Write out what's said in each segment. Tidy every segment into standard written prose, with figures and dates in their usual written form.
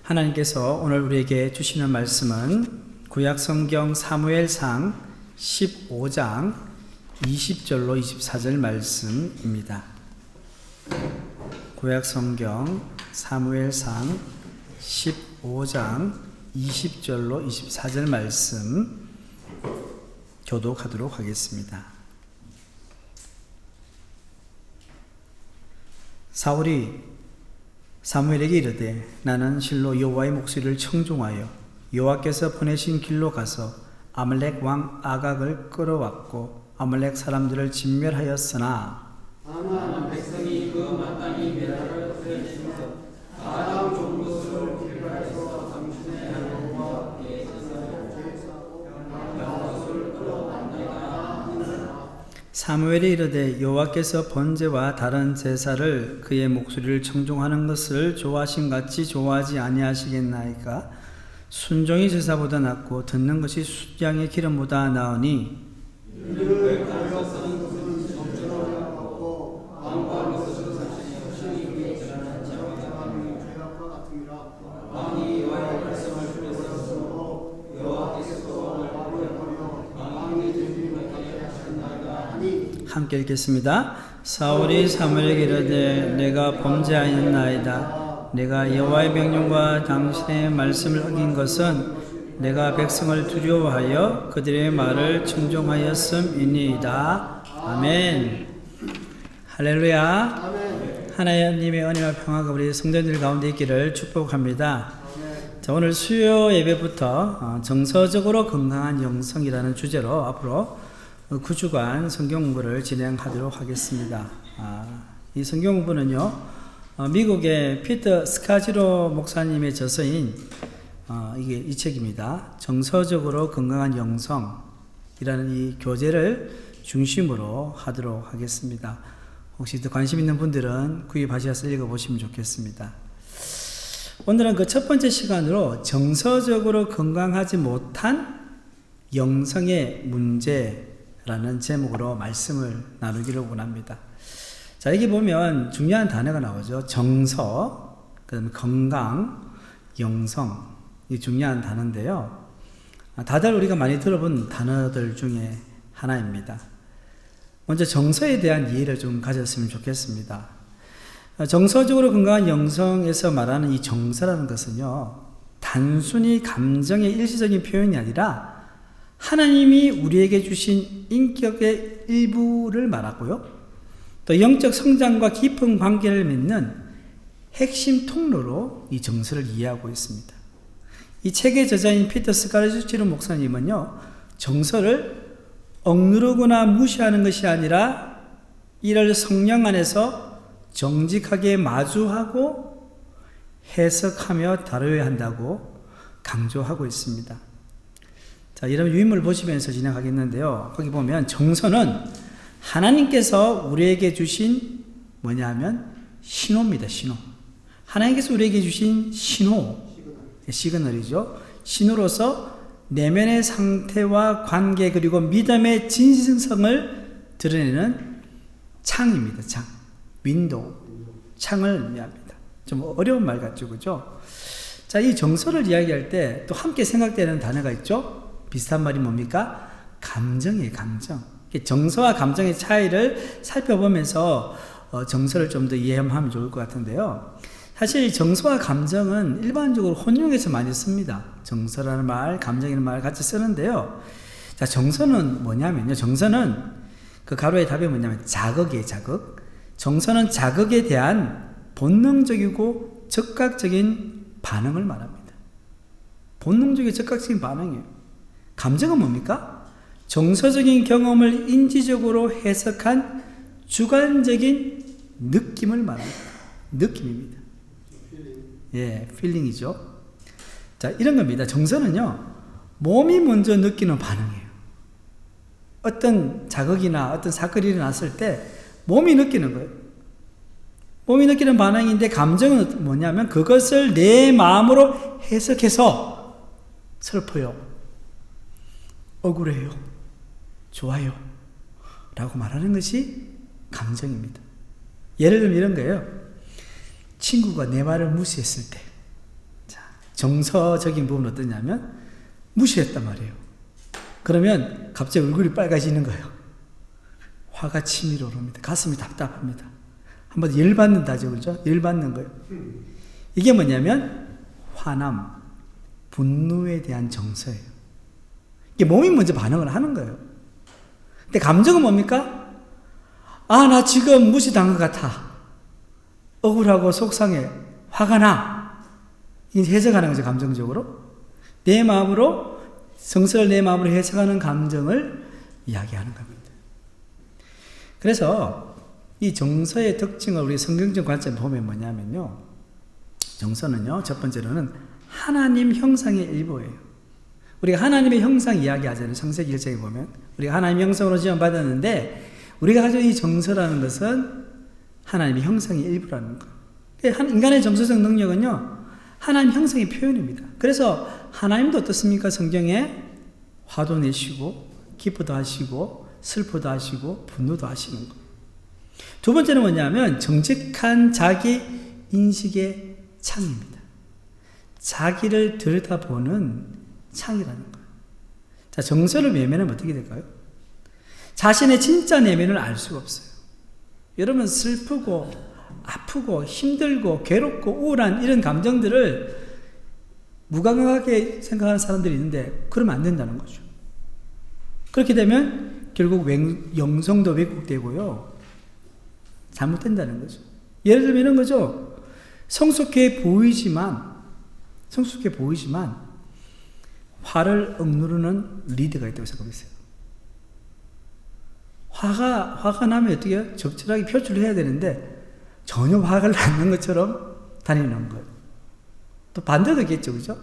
하나님께서 오늘 우리에게 주시는 말씀은 구약성경 사무엘상 15장 20절로 24절 말씀입니다. 구약성경 사무엘상 15장 20절로 24절 말씀 교독하도록 하겠습니다. 사울이 사무엘에게 이르되 나는 실로 여호와의 목소리를 청종하여 여호와께서 보내신 길로 가서 아말렉 왕 아각을 끌어왔고 아말렉 사람들을 진멸하였으나 하나는 백성이 그 마땅히 멸하를 들으시며 아람 좋은 것을 길갈에서 당신의 여호와께 영것을 끌어왔나이다. 사무엘이 이르되 여호와께서 번제와 다른 제사를 그의 목소리를 청종하는 것을 좋아하신 같이 좋아하지 아니하시겠나이까? 순종이 제사보다 낫고 듣는 것이 순양의 기름보다 나으니 함께 읽겠습니다. 사울이 사무엘에게 이르되 내가 범죄하였나이다. 내가 여호와의 명령과 당신의 말씀을 어긴 것은 내가 백성을 두려워하여 그들의 말을 청종하였음이니이다. 아멘. 할렐루야. 하나님의 은혜와 평화가 우리 성도들 가운데 있기를 축복합니다. 자, 오늘 수요 예배부터 정서적으로 건강한 영성이라는 주제로 앞으로 9주간 성경 공부를 진행하도록 하겠습니다. 이 성경 공부는요, 미국의 피터 스카지로 목사님의 저서인 이게 이 책입니다. 정서적으로 건강한 영성이라는 이 교재를 중심으로 하도록 하겠습니다. 혹시 더 관심 있는 분들은 구입하셔서 읽어보시면 좋겠습니다. 오늘은 그 첫 번째 시간으로 정서적으로 건강하지 못한 영성의 문제라는 제목으로 말씀을 나누기를 원합니다. 자, 여기 보면 중요한 단어가 나오죠. 정서, 그 다음에 건강, 영성. 이 중요한 단어인데요. 다들 우리가 많이 들어본 단어들 중에 하나입니다. 먼저 정서에 대한 이해를 좀 가졌으면 좋겠습니다. 정서적으로 건강한 영성에서 말하는 이 정서라는 것은요, 단순히 감정의 일시적인 표현이 아니라 하나님이 우리에게 주신 인격의 일부를 말하고요, 또 영적 성장과 깊은 관계를 맺는 핵심 통로로 이 정서를 이해하고 있습니다. 이 책의 저자인 피터 스카지로 목사님은요, 정서를 억누르거나 무시하는 것이 아니라 이를 성령 안에서 정직하게 마주하고 해석하며 다뤄야 한다고 강조하고 있습니다. 자, 이런 유인물을 보시면서 진행하겠는데요. 거기 보면 정서는 하나님께서 우리에게 주신 뭐냐 하면 신호입니다. 신호. 하나님께서 우리에게 주신 신호. 시그널이죠. 신호로서 내면의 상태와 관계 그리고 믿음의 진실성을 드러내는 창입니다. 창. 윈도우. 창을 의미합니다. 좀 어려운 말 같죠. 그죠? 자, 이 정서를 이야기할 때 또 함께 생각되는 단어가 있죠. 비슷한 말이 뭡니까? 감정이에요. 감정. 정서와 감정의 차이를 살펴보면서 정서를 좀 더 이해하면 좋을 것 같은데요. 사실 정서와 감정은 일반적으로 혼용해서 많이 씁니다. 정서라는 말, 감정이라는 말 같이 쓰는데요. 자, 정서는 뭐냐면요. 정서는 그 가로의 답이 뭐냐면 자극이에요. 자극. 정서는 자극에 대한 본능적이고 즉각적인 반응을 말합니다. 본능적이고 즉각적인 반응이에요. 감정은 뭡니까? 정서적인 경험을 인지적으로 해석한 주관적인 느낌을 말합니다. 느낌입니다. 예, 필링이죠. 자, 이런 겁니다. 정서는요, 몸이 먼저 느끼는 반응이에요. 어떤 자극이나 어떤 사건이 일어났을 때 몸이 느끼는 거예요. 몸이 느끼는 반응인데 감정은 뭐냐면 그것을 내 마음으로 해석해서 슬퍼요, 억울해요, 좋아요 라고 말하는 것이 감정입니다. 예를 들면 이런 거예요. 친구가 내 말을 무시했을 때, 자, 정서적인 부분은 어떠냐면 무시했단 말이에요. 그러면 갑자기 얼굴이 빨개지는 거예요. 화가 치밀어 오릅니다. 가슴이 답답합니다. 한번 열받는다죠, 그죠? 열받는 거예요. 이게 뭐냐면 화남, 분노에 대한 정서예요. 이게 몸이 먼저 반응을 하는 거예요. 근데 감정은 뭡니까? 아, 나 지금 무시당한 것 같아. 억울하고 속상해. 화가 나. 이게 해석하는 거죠, 감정적으로. 내 마음으로, 정서를 내 마음으로 해석하는 감정을 이야기하는 겁니다. 그래서 이 정서의 특징을 우리 성경적 관점에 보면 뭐냐면요. 정서는요, 첫 번째로는 하나님 형상의 일부예요. 우리가 하나님의 형상 이야기하잖아요. 창세기 1장에 보면. 우리가 하나님의 형상으로 지원받았는데, 우리가 가진 이 정서라는 것은 하나님의 형상의 일부라는 거예요. 인간의 정서적 능력은요, 하나님 형상의 표현입니다. 그래서 하나님도 어떻습니까? 성경에 화도 내시고, 기뻐도 하시고, 슬퍼도 하시고, 분노도 하시는 거예요. 두 번째는 뭐냐면, 정직한 자기 인식의 창입니다. 자기를 들여다보는 창이라는 거예요. 자, 정서를 외면하면 어떻게 될까요? 자신의 진짜 내면을 알 수가 없어요. 여러분, 슬프고 아프고 힘들고 괴롭고 우울한 이런 감정들을 무감각하게 생각하는 사람들이 있는데 그러면 안 된다는 거죠. 그렇게 되면 결국 영성도 왜곡되고요. 잘못된다는 거죠. 예를 들면 이런 거죠. 성숙해 보이지만 화를 억누르는 리드가 있다고 생각했어요. 화가 나면 어떻게 해요? 적절하게 표출을 해야 되는데 전혀 화가 나는 것처럼 다니는 거예요. 또 반대도 있겠죠, 그죠?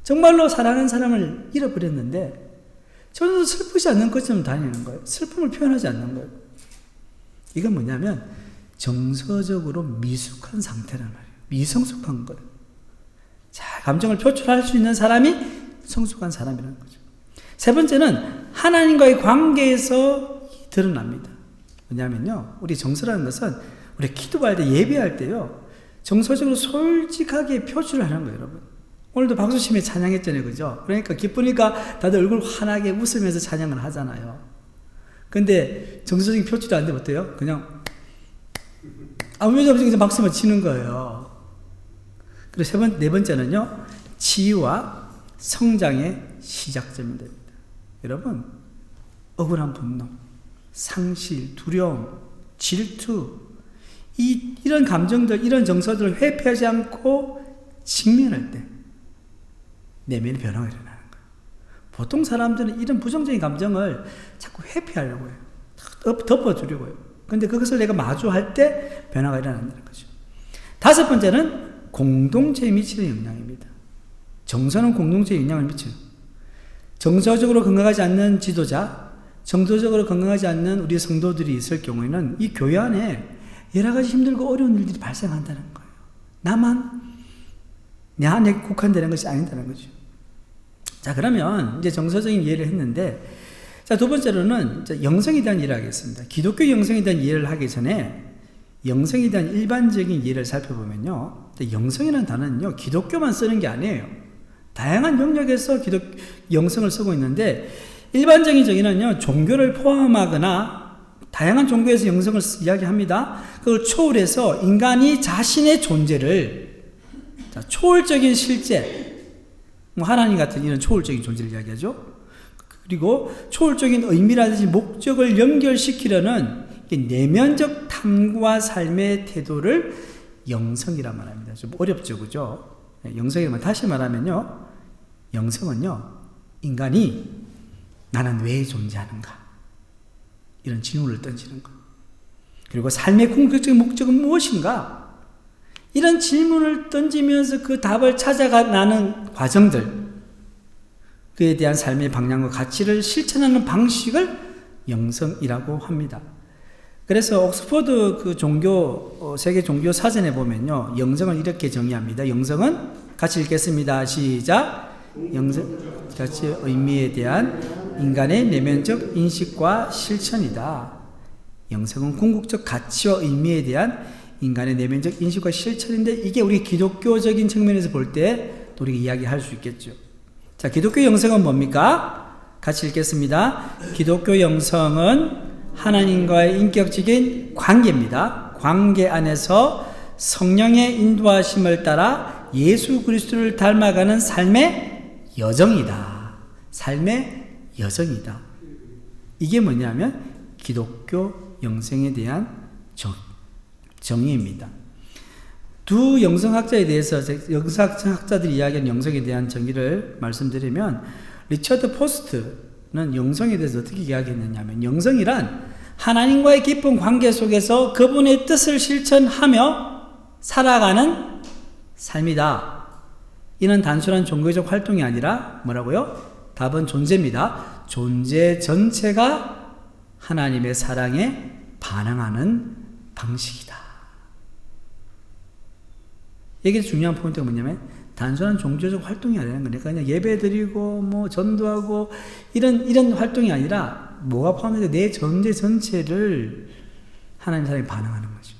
정말로 사랑하는 사람을 잃어버렸는데 전혀 슬프지 않는 것처럼 다니는 거예요. 슬픔을 표현하지 않는 거예요. 이건 뭐냐면 정서적으로 미숙한 상태란 말이에요. 미성숙한 거예요. 자, 감정을 표출할 수 있는 사람이 성숙한 사람이라는 거죠. 세 번째는 하나님과의 관계에서 드러납니다. 뭐냐면요, 우리 정서라는 것은 우리 기도할 때, 예배할 때요, 정서적으로 솔직하게 표출을 하는 거예요, 여러분. 오늘도 박수치며 찬양했잖아요, 그죠? 그러니까 기쁘니까 다들 얼굴 환하게 웃으면서 찬양을 하잖아요. 근데 정서적인 표출이 안 되면 어때요? 그냥 아무 일 없이 그냥 박수만 치는 거예요. 그리고 네 번째는요, 치유와 성장의 시작점이 됩니다. 여러분, 억울한 분노, 상실, 두려움, 질투, 이런 감정들, 이런 정서들을 회피하지 않고 직면할 때 내면의 변화가 일어나는 거예요. 보통 사람들은 이런 부정적인 감정을 자꾸 회피하려고 해요. 덮어주려고 해요. 근데 그것을 내가 마주할 때 변화가 일어난다는 거죠. 다섯 번째는 공동체에 미치는 영향입니다. 정서는 공동체에 영향을 미쳐요. 정서적으로 건강하지 않는 지도자, 정서적으로 건강하지 않는 우리 성도들이 있을 경우에는 이 교회 안에 여러 가지 힘들고 어려운 일들이 발생한다는 거예요. 나만 내 안에 국한되는 것이 아니다는 거죠. 자, 그러면 이제 정서적인 이해를 했는데, 자, 두 번째로는 영성에 대한 이해를 하겠습니다. 기독교 영성에 대한 이해를 하기 전에 영성에 대한 일반적인 이해를 살펴보면요, 영성이라는 단어는요, 기독교만 쓰는 게 아니에요. 다양한 영역에서 영성을 쓰고 있는데, 일반적인 정의는요, 종교를 포함하거나 다양한 종교에서 영성을 이야기합니다. 그걸 초월해서 인간이 자신의 존재를, 초월적인 실제, 하나님 같은 이런 초월적인 존재를 이야기하죠. 그리고 초월적인 의미라든지 목적을 연결시키려는 내면적 탐구와 삶의 태도를 영성이라 말합니다. 좀 어렵죠, 그죠? 영성이라면 다시 말하면요, 영성은요, 인간이 나는 왜 존재하는가? 이런 질문을 던지는 것. 그리고 삶의 궁극적인 목적은 무엇인가? 이런 질문을 던지면서 그 답을 찾아가는 과정들, 그에 대한 삶의 방향과 가치를 실천하는 방식을 영성이라고 합니다. 그래서 옥스퍼드 세계 종교 사전에 보면요, 영성을 이렇게 정의합니다. 영성은 같이 읽겠습니다. 시작. 영성 자체의 의미에 대한 인간의 내면적 인식과 실천이다. 영성은 궁극적 가치와 의미에 대한 인간의 내면적 인식과 실천인데, 이게 우리 기독교적인 측면에서 볼 때 우리가 이야기할 수 있겠죠. 자, 기독교 영성은 뭡니까? 같이 읽겠습니다. 기독교 영성은 하나님과의 인격적인 관계입니다. 관계 안에서 성령의 인도하심을 따라 예수 그리스도를 닮아가는 삶의 여정이다. 삶의 여정이다. 이게 뭐냐면 기독교 영성에 대한 정의입니다. 두 영성학자에 대해서 영성학자들이 이야기한 영성에 대한 정의를 말씀드리면 리처드 포스트는 영성에 대해서 어떻게 이야기했느냐면 영성이란 하나님과의 깊은 관계 속에서 그분의 뜻을 실천하며 살아가는 삶이다. 이는 단순한 종교적 활동이 아니라 뭐라고요? 답은 존재입니다. 존재 전체가 하나님의 사랑에 반응하는 방식이다. 이게 중요한 포인트가 뭐냐면 단순한 종교적 활동이 아니라는 거니까 그냥 예배 드리고 뭐 전도하고 이런 활동이 아니라 뭐가 포함되어 내 존재 전체를 하나님 사랑에 반응하는 거죠.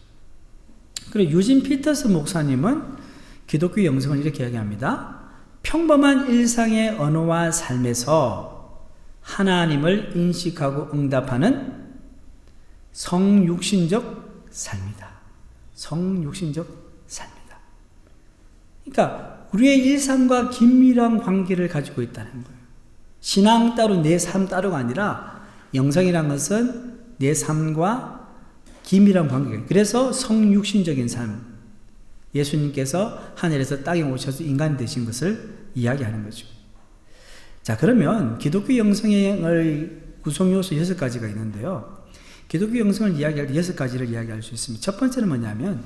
그리고 유진 피터스 목사님은 기독교 영성을 이렇게 이야기합니다. 평범한 일상의 언어와 삶에서 하나님을 인식하고 응답하는 성육신적 삶이다. 성육신적 삶이다. 그러니까 우리의 일상과 긴밀한 관계를 가지고 있다는 거예요. 신앙 따로 내 삶 따로가 아니라 영성이라는 것은 내 삶과 긴밀한 관계예요. 그래서 성육신적인 삶. 예수님께서 하늘에서 땅에 오셔서 인간이 되신 것을 이야기하는 거죠. 자, 그러면 기독교 영성의 구성 요소 6가지가 있는데요. 기독교 영성을 이야기할 때 6가지를 이야기할 수 있습니다. 첫 번째는 뭐냐면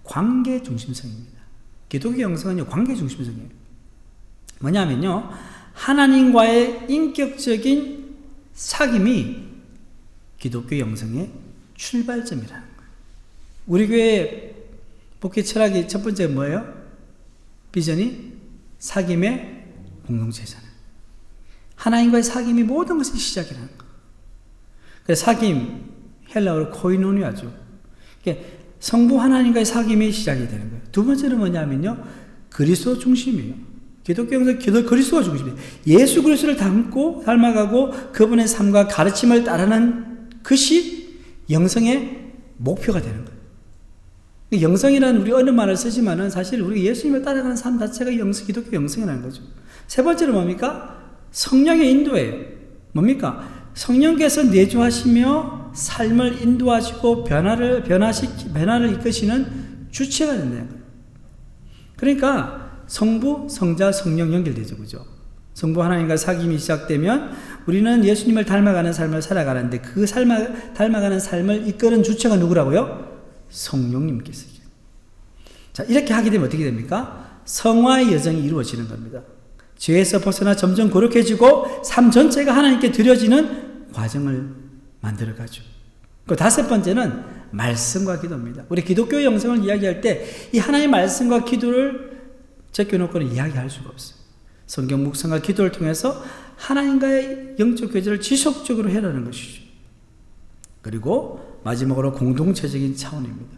관계 중심성입니다. 기독교 영성은 관계 중심성이에요. 뭐냐면요, 하나님과의 인격적인 사귐이 기독교 영성의 출발점이라는 거예요. 우리 교회 목회 철학이 첫 번째 뭐예요? 비전이 사귐의 공동체잖아요. 하나님과의 사귐이 모든 것의 시작이라는 거예요. 그래서 사귐, 헬라어로 코이노니아죠. 성부 하나님과의 사귐이 시작이 되는 거예요. 두 번째는 뭐냐면요, 그리스도 중심이에요. 기독교 영성 그리스도가 중심이에요. 예수 그리스도를 닮아가고 그분의 삶과 가르침을 따르는 것이 영성의 목표가 되는 거예요. 영성이라는 우리 어느 말을 쓰지만은 사실 우리 예수님을 따라가는 삶 자체가 기독교 영성이라는 거죠. 세 번째는 뭡니까? 성령의 인도예요. 뭡니까? 성령께서 내주하시며 삶을 인도하시고 변화를 이끄시는 주체가 된다는 거예요. 그러니까 성부, 성자, 성령 연결되죠. 그죠? 성부 하나님과 사귐이 시작되면 우리는 예수님을 닮아가는 삶을 살아가는데 그 닮아가는 삶을 이끄는 주체가 누구라고요? 성령님께서. 자, 이렇게 하게 되면 어떻게 됩니까? 성화의 여정이 이루어지는 겁니다. 죄에서 벗어나 점점 거룩해지고 삶 전체가 하나님께 드려지는 과정을 만들어가죠. 그 다섯 번째는 말씀과 기도입니다. 우리 기독교 영성을 이야기할 때 이 하나님의 말씀과 기도를 제껴놓고는 이야기할 수가 없어요. 성경 묵상과 기도를 통해서 하나님과의 영적 교제를 지속적으로 해라는 것이죠. 그리고 마지막으로 공동체적인 차원입니다.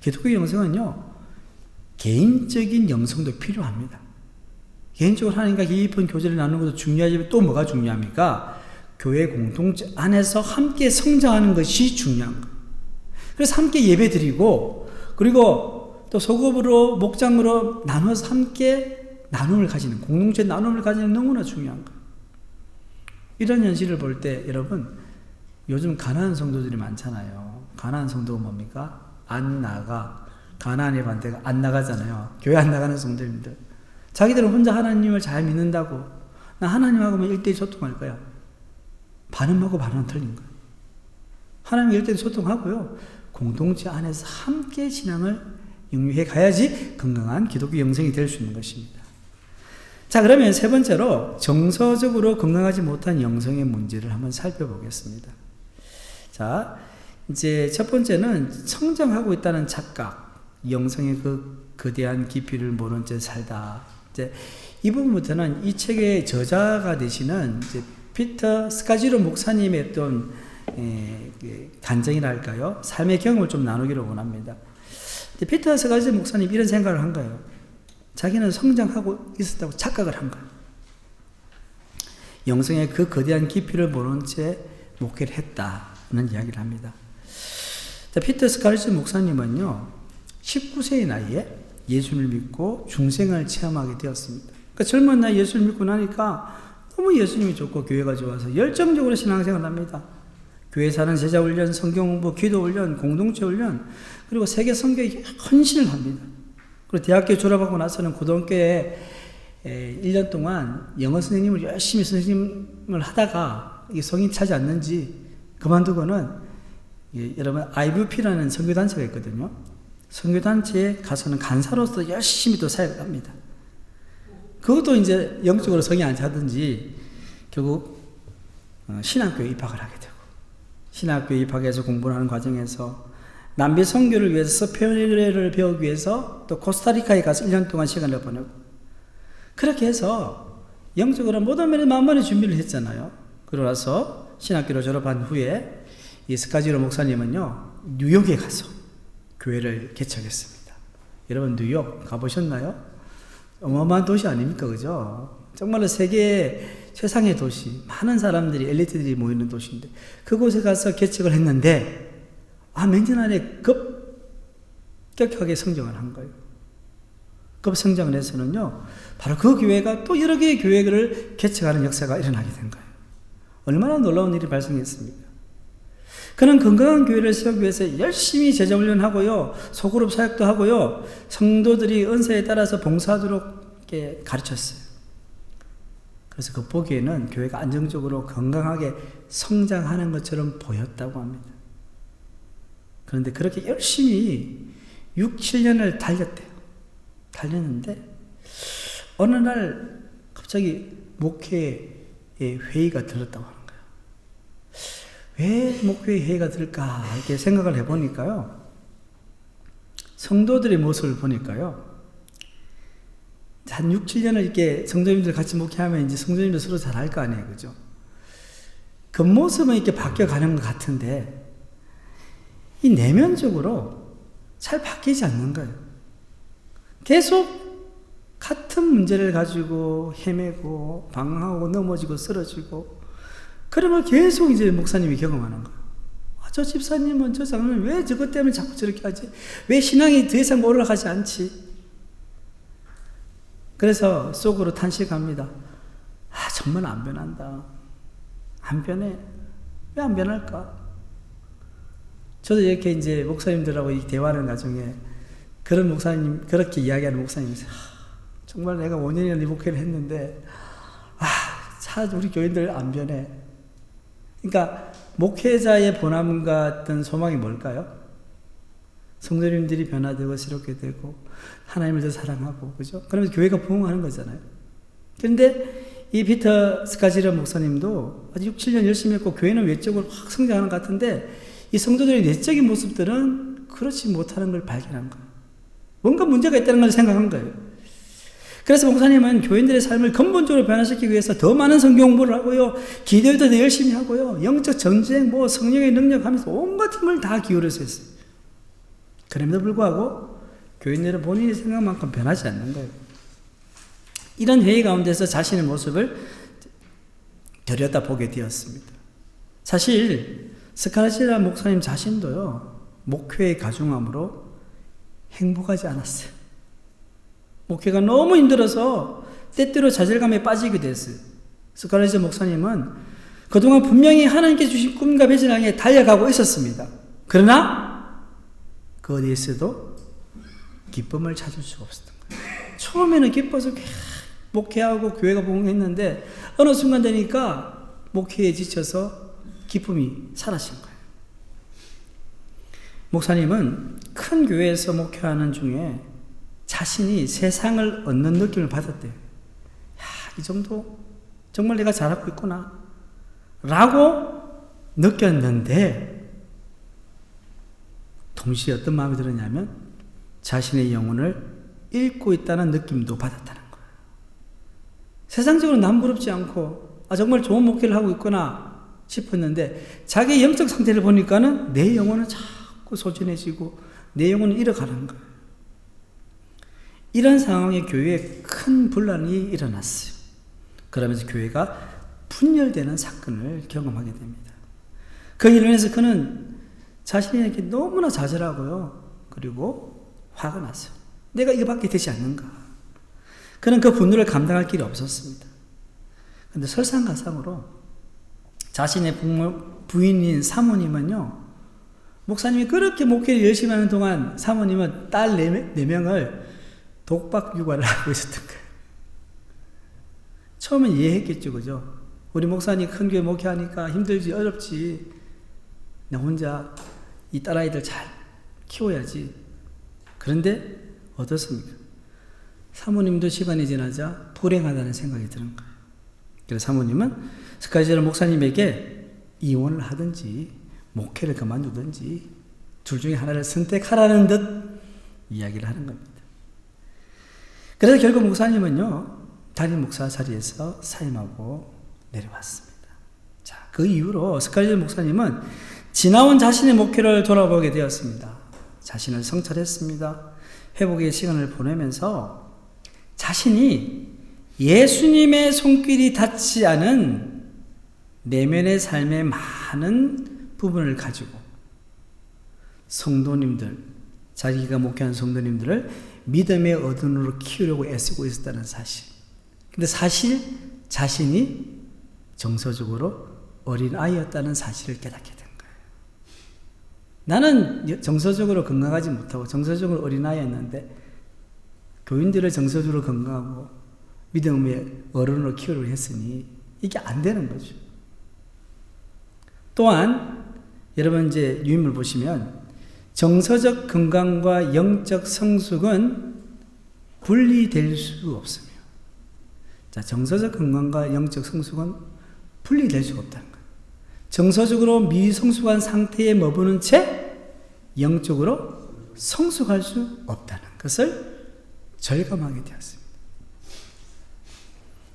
기독교 영성은요, 개인적인 영성도 필요합니다. 개인적으로 하나님과 깊은 교제를 나누는 것도 중요하지만 또 뭐가 중요합니까? 교회 공동체 안에서 함께 성장하는 것이 중요한 거예요. 그래서 함께 예배 드리고 그리고 또 소급으로 목장으로 나눠서 함께 나눔을 가지는, 공동체 나눔을 가지는 너무나 중요한 거예요. 이런 현실을 볼 때 여러분, 요즘 가난한 성도들이 많잖아요. 가난한 성도가 뭡니까? 안 나가. 가난의 반대가 안 나가잖아요. 교회 안 나가는 성도입니다. 자기들은 혼자 하나님을 잘 믿는다고, 나 하나님하고만 1대1 소통할 거야. 반응하고 반응은 틀린 거예요. 하나님 1대1 소통하고요, 공동체 안에서 함께 신앙을 영유해 가야지 건강한 기독교 영성이 될 수 있는 것입니다. 자, 그러면 세 번째로 정서적으로 건강하지 못한 영성의 문제를 한번 살펴보겠습니다. 자, 이제 첫 번째는 성장하고 있다는 착각, 영성의 그 거대한 깊이를 모른 채 살다. 이제 이 부분부터는 이 책의 저자가 되시는 이제 피터 스카지로 목사님의 어떤 간증이랄까요? 삶의 경험을 좀 나누기를 원합니다. 피터 스카지로 목사님 이런 생각을 한 거예요. 자기는 성장하고 있었다고 착각을 한 거예요. 영성의 그 거대한 깊이를 모른 채 목회를 했다는 이야기를 합니다. 피터 스카리츠 목사님은요, 19세의 나이에 예수를 믿고 중생을 체험하게 되었습니다. 그러니까 젊은 나이 예수를 믿고 나니까 너무 예수님이 좋고 교회가 좋아서 열정적으로 신앙생활을 합니다. 교회 사는 제자 훈련, 성경 공부, 기도 훈련, 공동체 훈련, 그리고 세계 선교에 헌신을 합니다. 그리고 대학교 졸업하고 나서는 고등학교에 1년 동안 영어 선생님을 열심히 선생님을 하다가 이게 성인 차지 않는지 그만두고는, 여러분 IVP라는 선교단체가 있거든요. 선교단체에 가서는 간사로서 열심히 또 사역을 합니다. 그것도 이제 영적으로 성이 안 차든지 결국 신학교에 입학을 하게 되고, 신학교에 입학해서 공부를 하는 과정에서 남미 선교를 위해서 스페인어를 배우기 위해서 또 코스타리카에 가서 1년 동안 시간을 보내고, 그렇게 해서 영적으로 모든 면에 만반의 준비를 했잖아요. 그러고 나서 신학교를 졸업한 후에 이 스카지로 목사님은요, 뉴욕에 가서 교회를 개척했습니다. 여러분 뉴욕 가보셨나요? 어마어마한 도시 아닙니까? 그죠? 정말로 세계 최상의 도시, 많은 사람들이, 엘리트들이 모이는 도시인데 그곳에 가서 개척을 했는데 몇 년 안에 급격하게 성장을 한 거예요. 급성장을 해서는요, 바로 그 교회가 또 여러 개의 교회를 개척하는 역사가 일어나게 된 거예요. 얼마나 놀라운 일이 발생했습니까? 그는 건강한 교회를 세우기 위해서 열심히 제자훈련하고요, 소그룹 사역도 하고요, 성도들이 은사에 따라서 봉사하도록 가르쳤어요. 그래서 그 보기에는 교회가 안정적으로 건강하게 성장하는 것처럼 보였다고 합니다. 그런데 그렇게 열심히 6, 7년을 달렸대요. 달렸는데 어느 날 갑자기 목회의 회의가 들었다고 하는 거예요. 왜 목회의 회의가 들을까 이렇게 생각을 해보니까요, 성도들의 모습을 보니까요, 한 6, 7년을 이렇게 성도님들 같이 목회하면 이제 성도님들 서로 잘 알 거 아니에요, 그죠? 그 모습은 이렇게 바뀌어가는 것 같은데 이 내면적으로 잘 바뀌지 않는 거예요. 계속 같은 문제를 가지고 헤매고 방황하고 넘어지고 쓰러지고, 그런 걸 계속 이제 목사님이 경험하는 거예요. 저 집사님은, 저 장로는 왜 저것 때문에 자꾸 저렇게 하지? 왜 신앙이 더 이상 올라가지 않지? 그래서 속으로 탄식합니다. 정말 안 변한다. 안 변해. 왜 안 변할까? 저도 이렇게 이제 목사님들하고 이 대화하는 과정에 그런 목사님, 그렇게 이야기하는 목사님이 정말 내가 5년이나 목회를 했는데, 우리 교인들 안 변해. 그러니까, 목회자의 본함과 어떤 소망이 뭘까요? 성도님들이 변화되고 새롭게 되고, 하나님을 더 사랑하고, 그죠? 그러면서 교회가 부흥하는 거잖아요. 그런데 이 피터 스카지러 목사님도 아주 6, 7년 열심히 했고, 교회는 외적으로 확 성장하는 것 같은데, 이 성도들의 내적인 모습들은 그렇지 못하는 걸 발견한 거예요. 뭔가 문제가 있다는 걸 생각한 거예요. 그래서 목사님은 교인들의 삶을 근본적으로 변화시키기 위해서 더 많은 성경 공부를 하고요, 기도도 더 열심히 하고요, 영적 전쟁, 성령의 능력 하면서 온갖 힘을 다 기울여서 했어요. 그럼에도 불구하고 교인들은 본인의 생각만큼 변하지 않는 거예요. 이런 회의 가운데서 자신의 모습을 들여다보게 되었습니다. 사실 스카라시라 목사님 자신도요, 목회의 가중함으로 행복하지 않았어요. 목회가 너무 힘들어서 때때로 좌절감에 빠지게 됐어요. 스카라시라 목사님은 그동안 분명히 하나님께 주신 꿈과 비전을 향해 달려가고 있었습니다. 그러나 그 어디에서도 기쁨을 찾을 수가 없었던 거예요. 처음에는 기뻐서 목회하고 교회가 부흥했는데 어느 순간 되니까 목회에 지쳐서 기쁨이 사라진 거예요. 목사님은 큰 교회에서 목회하는 중에 자신이 세상을 얻는 느낌을 받았대요. 이 정도 정말 내가 잘하고 있구나 라고 느꼈는데, 동시에 어떤 마음이 들었냐면 자신의 영혼을 잃고 있다는 느낌도 받았다는 거예요. 세상적으로 남부럽지 않고 정말 좋은 목회를 하고 있구나 싶었는데, 자기의 영적 상태를 보니까는 내 영혼은 자꾸 소진해지고 내 영혼은 잃어가는 거예요. 이런 상황에 교회에 큰 분란이 일어났어요. 그러면서 교회가 분열되는 사건을 경험하게 됩니다. 그 일로 인해서 그는 자신에게 너무나 좌절하고요. 그리고 화가 났어요. 내가 이거밖에 되지 않는가. 그는 그 분노를 감당할 길이 없었습니다. 그런데 설상가상으로 자신의 부인인 사모님은요, 목사님이 그렇게 목회를 열심히 하는 동안 사모님은 딸 4명을 독박 육아를 하고 있었던 거예요. 처음엔 이해했겠죠, 그죠? 우리 목사님 큰 교회 목회하니까 힘들지, 어렵지. 나 혼자 이 딸아이들 잘 키워야지. 그런데 어떻습니까? 사모님도 시간이 지나자 불행하다는 생각이 드는 거예요. 그래서 사모님은 스카이젤 목사님에게 이혼을 하든지 목회를 그만두든지 둘 중에 하나를 선택하라는 듯 이야기를 하는 겁니다. 그래서 결국 목사님은요, 담임 목사 자리에서 사임하고 내려왔습니다. 자, 그 이후로 스카이젤 목사님은 지나온 자신의 목회를 돌아보게 되었습니다. 자신을 성찰했습니다. 회복의 시간을 보내면서 자신이 예수님의 손길이 닿지 않은 내면의 삶의 많은 부분을 가지고 성도님들, 자기가 목회하는 성도님들을 믿음의 어른으로 키우려고 애쓰고 있었다는 사실. 근데 사실 자신이 정서적으로 어린아이였다는 사실을 깨닫게 된 거예요. 나는 정서적으로 건강하지 못하고 정서적으로 어린아이였는데 교인들을 정서적으로 건강하고 믿음의 어른으로 키우려고 했으니 이게 안 되는 거죠. 또한 여러분 이제 유인물 보시면 정서적 건강과 영적 성숙은 분리될 수 없으며, 자, 정서적 건강과 영적 성숙은 분리될 수가 없다는 거예요. 정서적으로 미성숙한 상태에 머무는 채 영적으로 성숙할 수 없다는 것을 절감하게 되었습니다.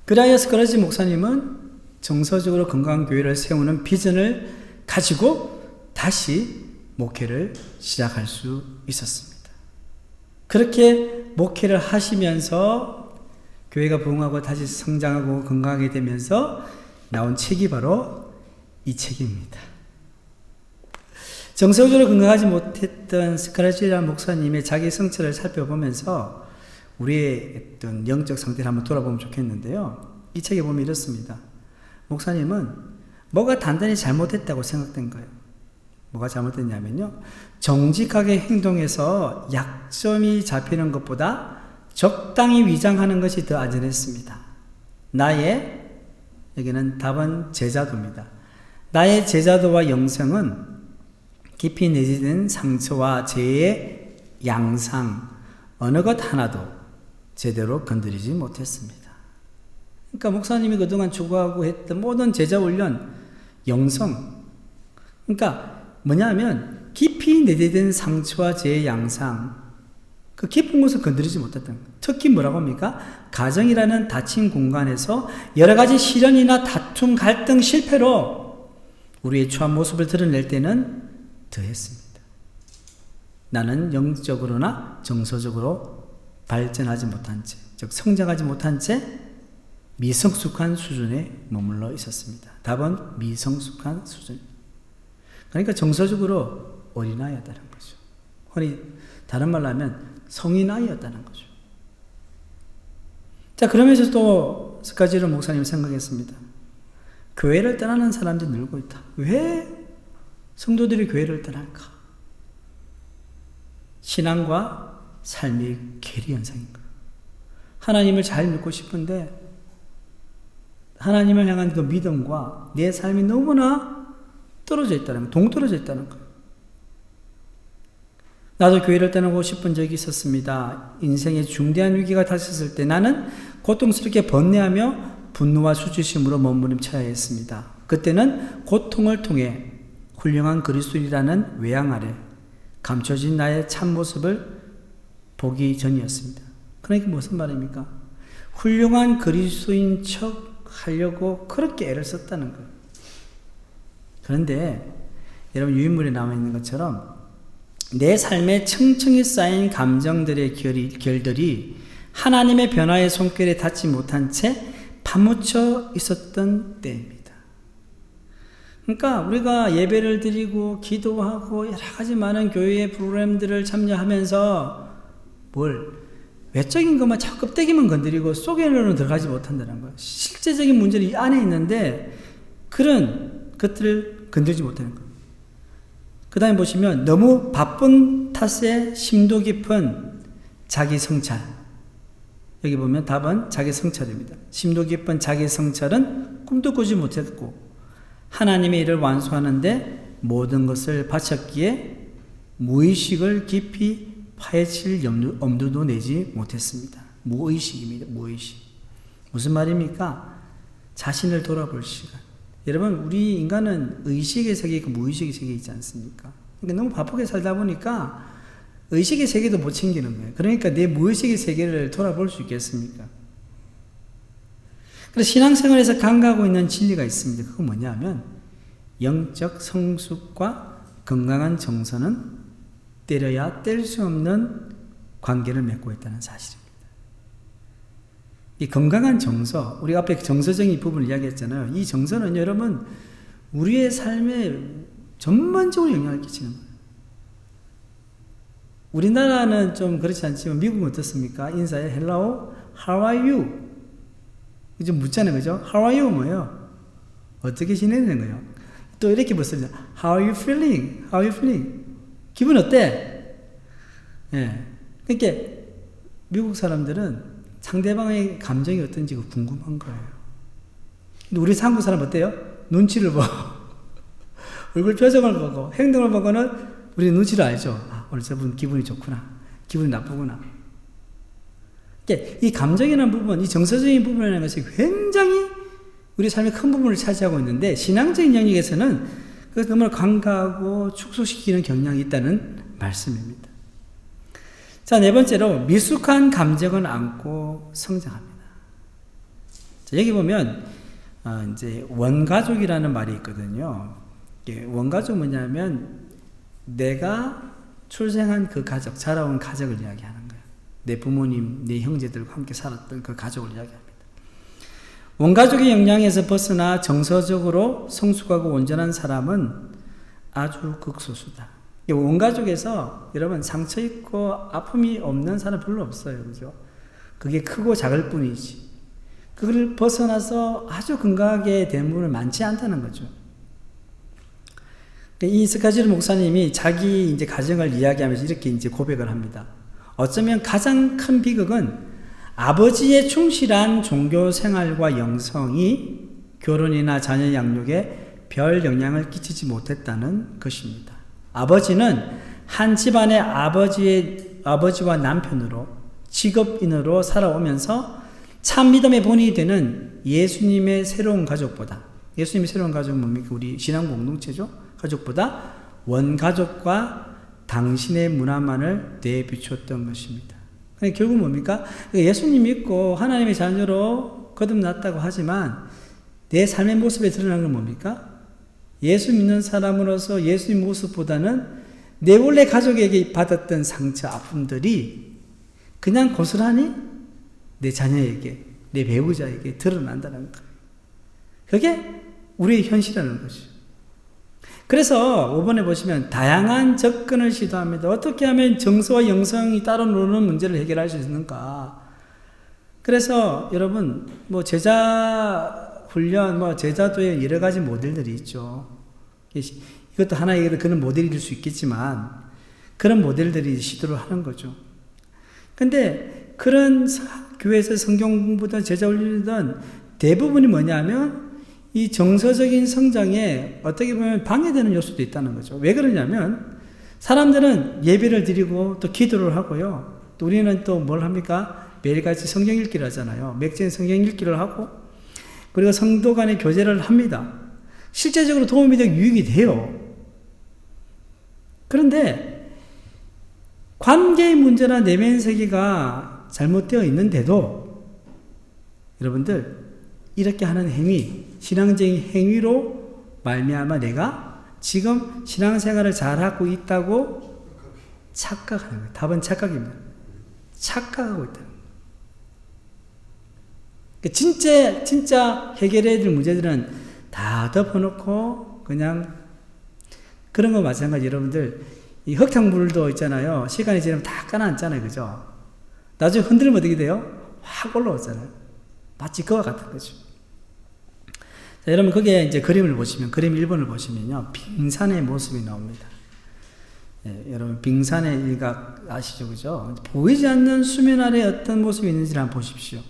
그라이어 스카라지 목사님은 정서적으로 건강한 교회를 세우는 비전을 가지고 다시 목회를 시작할 수 있었습니다. 그렇게 목회를 하시면서 교회가 부흥하고 다시 성장하고 건강하게 되면서 나온 책이 바로 이 책입니다. 정서적으로 건강하지 못했던 스카라지라 목사님의 자기 성찰을 살펴보면서 우리의 어떤 영적 상태를 한번 돌아보면 좋겠는데요. 이 책에 보면 이렇습니다. 목사님은 뭐가 단단히 잘못했다고 생각된 거예요. 뭐가 잘못됐냐면요, 정직하게 행동해서 약점이 잡히는 것보다 적당히 위장하는 것이 더 안전했습니다. 여기는 답은 제자도입니다. 나의 제자도와 영성은 깊이 내재된 상처와 죄의 양상 어느 것 하나도 제대로 건드리지 못했습니다. 그러니까 목사님이 그동안 추구하고 했던 모든 제자 훈련, 영성, 그러니까 뭐냐면 깊이 내재된 상처와 죄의 양상, 그 깊은 곳을 건드리지 못했던 거예요. 특히 뭐라고 합니까? 가정이라는 닫힌 공간에서 여러 가지 시련이나 다툼, 갈등, 실패로 우리의 추한 모습을 드러낼 때는 더했습니다. 나는 영적으로나 정서적으로 발전하지 못한 채, 즉 성장하지 못한 채 미성숙한 수준에 머물러 있었습니다. 답은 미성숙한 수준. 그러니까 정서적으로 어린아이였다는 거죠. 다른 말로 하면 성인아이였다는 거죠. 자, 그러면서 또 스카지르 목사님 생각했습니다. 교회를 떠나는 사람들이 늘고 있다. 왜 성도들이 교회를 떠날까? 신앙과 삶의 괴리 현상인가? 하나님을 잘 믿고 싶은데 하나님을 향한 그 믿음과 내 삶이 너무나 떨어져 있다는 거, 동떨어져 있다는 거. 나도 교회를 떠나고 싶은 적이 있었습니다. 인생의 중대한 위기가 닥쳤을 때 나는 고통스럽게 번뇌하며 분노와 수치심으로 몸부림쳐야 했습니다. 그때는 고통을 통해 훌륭한 그리스도인이라는 외양 아래 감춰진 나의 참모습을 보기 전이었습니다. 그러니까 무슨 말입니까? 훌륭한 그리스도인 척 하려고 그렇게 애를 썼다는 거예요. 그런데 여러분 유인물에 나와 있는 것처럼 내 삶에 층층이 쌓인 감정들의 결들이 하나님의 변화의 손길에 닿지 못한 채 파묻혀 있었던 때입니다. 그러니까 우리가 예배를 드리고 기도하고 여러 가지 많은 교회의 프로그램들을 참여하면서 외적인 것만 자꾸 껍데기만 건드리고 속에는 들어가지 못한다는 거예요. 실제적인 문제는 이 안에 있는데 그런 것들을 건들지 못하는 거예요. 그 다음에 보시면 너무 바쁜 탓에 심도 깊은 자기 성찰. 여기 보면 답은 자기 성찰입니다. 심도 깊은 자기 성찰은 꿈도 꾸지 못했고 하나님의 일을 완수하는데 모든 것을 바쳤기에 무의식을 깊이 파헤칠 엄두도 내지 못했습니다. 무의식입니다. 무의식. 무슨 말입니까? 자신을 돌아볼 시간. 여러분, 우리 인간은 의식의 세계 있고 무의식의 세계 있지 않습니까? 그러니까 너무 바쁘게 살다 보니까 의식의 세계도 못 챙기는 거예요. 그러니까 내 무의식의 세계를 돌아볼 수 있겠습니까? 그래서 신앙생활에서 간과하고 있는 진리가 있습니다. 그건 뭐냐면 영적 성숙과 건강한 정서는 때려야 뗄 수 없는 관계를 맺고 있다는 사실입니다. 이 건강한 정서, 우리 앞에 정서적인 부분을 이야기했잖아요. 이 정서는 여러분 우리의 삶에 전반적으로 영향을 끼치는 거예요. 우리나라는 좀 그렇지 않지만 미국은 어떻습니까? 인사에 Hello, How are you? 좀 묻잖아요. 그죠? How are you? 뭐예요? 어떻게 지내는 거예요? 또 이렇게 묻습니다. How are you feeling? How are you feeling? 기분 어때? 예. 그러니까 미국 사람들은 상대방의 감정이 어떤지 궁금한 거예요. 근데 우리 한국 사람 어때요? 눈치를 보고 얼굴 표정을 보고 행동을 보고는 우리 눈치를 알죠. 아, 오늘 저분 기분이 좋구나. 기분이 나쁘구나. 그러니까 이 감정이라는 부분, 이 정서적인 부분이라는 것이 굉장히 우리 삶의 큰 부분을 차지하고 있는데 신앙적인 영역에서는 그것을 너무나 간과하고 축소시키는 경향이 있다는 말씀입니다. 자, 네 번째로 미숙한 감정은 안고 성장합니다. 자, 여기 보면 이제 원가족이라는 말이 있거든요. 원가족 뭐냐면 내가 출생한 그 가족, 자라온 가족을 이야기하는 거예요. 내 부모님, 내 형제들과 함께 살았던 그 가족을 이야기합니다. 원가족의 영향에서 벗어나 정서적으로 성숙하고 온전한 사람은 아주 극소수다. 원가족에서 여러분 상처 있고 아픔이 없는 사람 별로 없어요. 그죠? 그게 크고 작을 뿐이지. 그걸 벗어나서 아주 건강하게 된 분은 많지 않다는 거죠. 이 스카지르 목사님이 자기 이제 가정을 이야기하면서 이렇게 이제 고백을 합니다. 어쩌면 가장 큰 비극은 아버지의 충실한 종교 생활과 영성이 결혼이나 자녀 양육에 별 영향을 끼치지 못했다는 것입니다. 아버지는 한 집안의 아버지와 남편으로 직업인으로 살아오면서 참 믿음의 본이 되는 예수님의 새로운 가족보다, 예수님의 새로운 가족은 뭡니까? 우리 신앙 공동체죠? 가족보다 원가족과 당신의 문화만을 내비췄던 것입니다. 결국 뭡니까? 예수님 믿고 하나님의 자녀로 거듭났다고 하지만 내 삶의 모습에 드러나는 건 뭡니까? 예수 믿는 사람으로서 예수의 모습보다는 내 원래 가족에게 받았던 상처, 아픔들이 그냥 고스란히 내 자녀에게, 내 배우자에게 드러난다는 거예요. 그게 우리의 현실이라는 것이죠. 그래서 5번에 보시면 다양한 접근을 시도합니다. 어떻게 하면 정서와 영성이 따로 노는 문제를 해결할 수 있는가? 그래서 여러분 제자 훈련, 제자도의 여러 가지 모델들이 있죠. 이것도 하나의 그런 모델일 수 있겠지만 그런 모델들이 시도를 하는 거죠. 근데 그런 교회에서 성경 공부든 제자 훈련이든 대부분이 뭐냐면 이 정서적인 성장에 어떻게 보면 방해되는 요소도 있다는 거죠. 왜 그러냐면 사람들은 예배를 드리고 또 기도를 하고요. 또 우리는 또 뭘 합니까? 매일같이 성경 읽기를 하잖아요. 맥주인 성경 읽기를 하고 그리고 성도 간의 교제를 합니다. 실제적으로 도움이 되고 유익이 돼요. 그런데 관계의 문제나 내면 세계가 잘못되어 있는데도 여러분들 이렇게 하는 행위, 신앙적인 행위로 말미암아 내가 지금 신앙생활을 잘하고 있다고 착각하는 거예요. 답은 착각입니다. 착각하고 있다는 거예요. 진짜 해결해야 될 문제들은 다 덮어놓고 그냥 그런 거 마찬가지. 여러분들 이 흙탕물도 있잖아요. 시간이 지나면 다 가라앉잖아요. 그죠? 나중에 흔들면 어떻게 돼요? 확 올라오잖아요. 마치 그와 같은 거죠. 자, 여러분 거기에 이제 그림을 보시면 그림 1번을 보시면요. 빙산의 모습이 나옵니다. 예, 여러분 빙산의 일각 아시죠? 그죠? 보이지 않는 수면 아래 어떤 모습이 있는지를 한번 보십시오.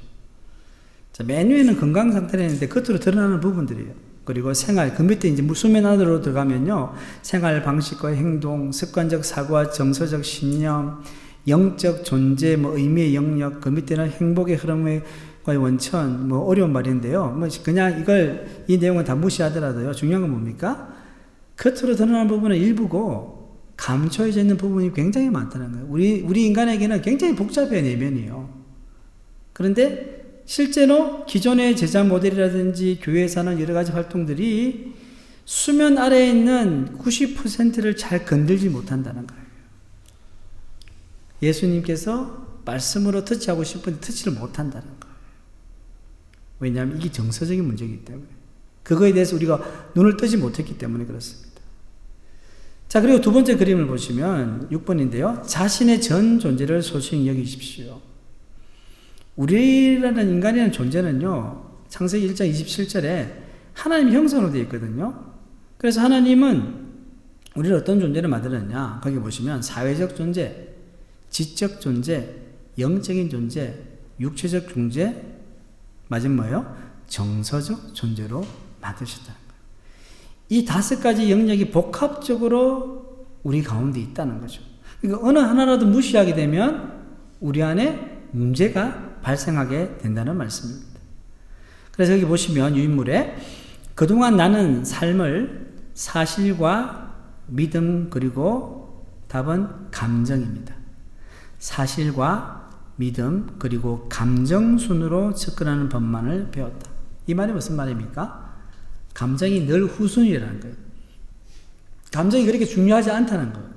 자, 맨 위에는 건강 상태를 했는데 겉으로 드러나는 부분들이에요. 그리고 생활, 그 밑에 이제 수면 안으로 들어가면요. 생활 방식과 행동, 습관적 사고와 정서적 신념, 영적 존재, 의미의 영역, 그 밑에는 행복의 흐름과의 원천, 어려운 말인데요. 그냥 이 내용은 다 무시하더라도요. 중요한 건 뭡니까? 겉으로 드러나는 부분은 일부고, 감춰져 있는 부분이 굉장히 많다는 거예요. 우리 인간에게는 굉장히 복잡해요, 내면이요. 그런데 실제로 기존의 제자 모델이라든지 교회에서 하는 여러 가지 활동들이 수면 아래에 있는 90%를 잘 건들지 못한다는 거예요. 예수님께서 말씀으로 터치하고 싶은데 터치를 못한다는 거예요. 왜냐하면 이게 정서적인 문제이기 때문에. 그거에 대해서 우리가 눈을 뜨지 못했기 때문에 그렇습니다. 자, 그리고 두 번째 그림을 보시면 6번인데요. 자신의 전 존재를 소중히 여기십시오. 우리라는 인간이라는 존재는요, 창세기 1장 27절에 하나님의 형상으로 되어 있거든요. 그래서 하나님은 우리를 어떤 존재를 만들었냐? 거기 보시면 사회적 존재, 지적 존재, 영적인 존재, 육체적 존재, 마지막 뭐예요? 정서적 존재로 만드셨다는 거예요. 이 5가지 영역이 복합적으로 우리 가운데 있다는 거죠. 그러니까 어느 하나라도 무시하게 되면 우리 안에 문제가 발생하게 된다는 말씀입니다. 그래서 여기 보시면 유인물에 그동안 나는 삶을 사실과 믿음 그리고 답은 감정입니다. 사실과 믿음 그리고 감정 순으로 접근하는 법만을 배웠다. 이 말이 무슨 말입니까? 감정이 늘 후순위라는 거예요. 감정이 그렇게 중요하지 않다는 거예요.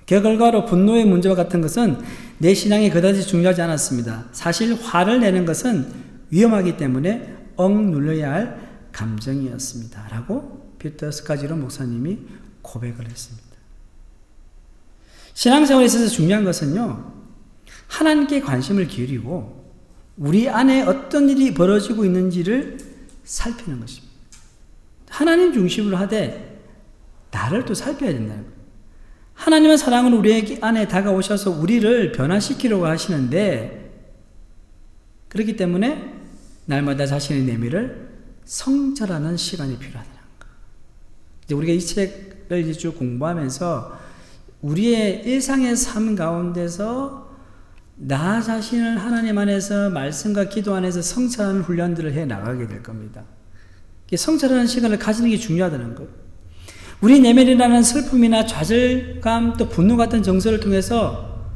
그 결과로 분노의 문제와 같은 것은 내 신앙에 그다지 중요하지 않았습니다. 사실 화를 내는 것은 위험하기 때문에 억눌러야 할 감정이었습니다. 라고 피터 스카지로 목사님이 고백을 했습니다. 신앙생활에 있어서 중요한 것은요, 하나님께 관심을 기울이고 우리 안에 어떤 일이 벌어지고 있는지를 살피는 것입니다. 하나님 중심으로 하되 나를 또 살펴야 된다는 거예요. 하나님은 사랑으로 우리 안에 다가오셔서 우리를 변화시키려고 하시는데, 그렇기 때문에 날마다 자신의 내면을 성찰하는 시간이 필요하다는 거예요. 이제 우리가 이 책을 쭉 공부하면서 우리의 일상의 삶 가운데서 나 자신을 하나님 안에서 말씀과 기도 안에서 성찰하는 훈련들을 해 나가게 될 겁니다. 성찰하는 시간을 가지는 게 중요하다는 거예요. 우리 내면이라는 슬픔이나 좌절감 또 분노 같은 정서를 통해서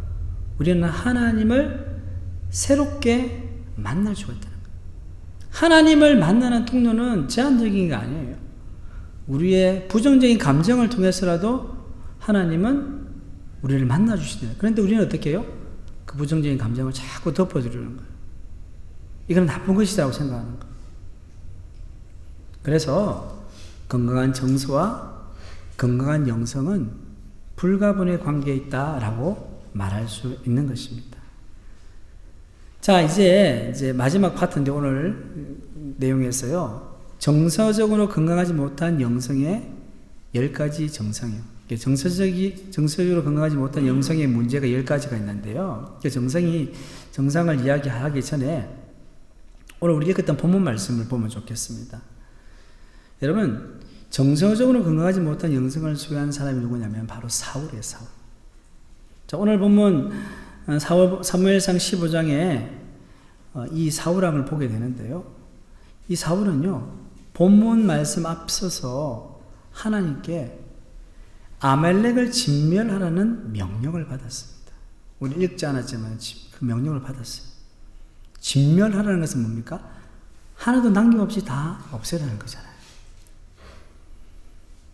우리는 하나님을 새롭게 만날 수가 있다는 거예요. 하나님을 만나는 통로는 제한적인 게 아니에요. 우리의 부정적인 감정을 통해서라도 하나님은 우리를 만나주시대요. 그런데 우리는 어떻게 해요? 그 부정적인 감정을 자꾸 덮어주려는 거예요. 이건 나쁜 것이라고 생각하는 거예요. 그래서 건강한 정서와 건강한 영성은 불가분의 관계에 있다라고 말할 수 있는 것입니다. 자, 이제 마지막 파트인데 오늘 내용에서요. 정서적으로 건강하지 못한 영성의 10가지 정상이요. 정서적으로 건강하지 못한 영성의 문제가 10가지가 있는데요. 정상을 이야기하기 전에 오늘 우리가 읽었던 본문 말씀을 보면 좋겠습니다. 여러분, 정서적으로 건강하지 못한 영성을 소유한 사람이 누구냐면 바로 사울이에요, 사울. 자, 오늘 본문 사무엘상 15장에 이 사울왕을 보게 되는데요. 이 사울은요, 본문 말씀 앞서서 하나님께 아말렉을 진멸하라는 명령을 받았습니다. 우리 읽지 않았지만 그 명령을 받았어요. 진멸하라는 것은 뭡니까? 하나도 남김없이 다 없애라는 거잖아요.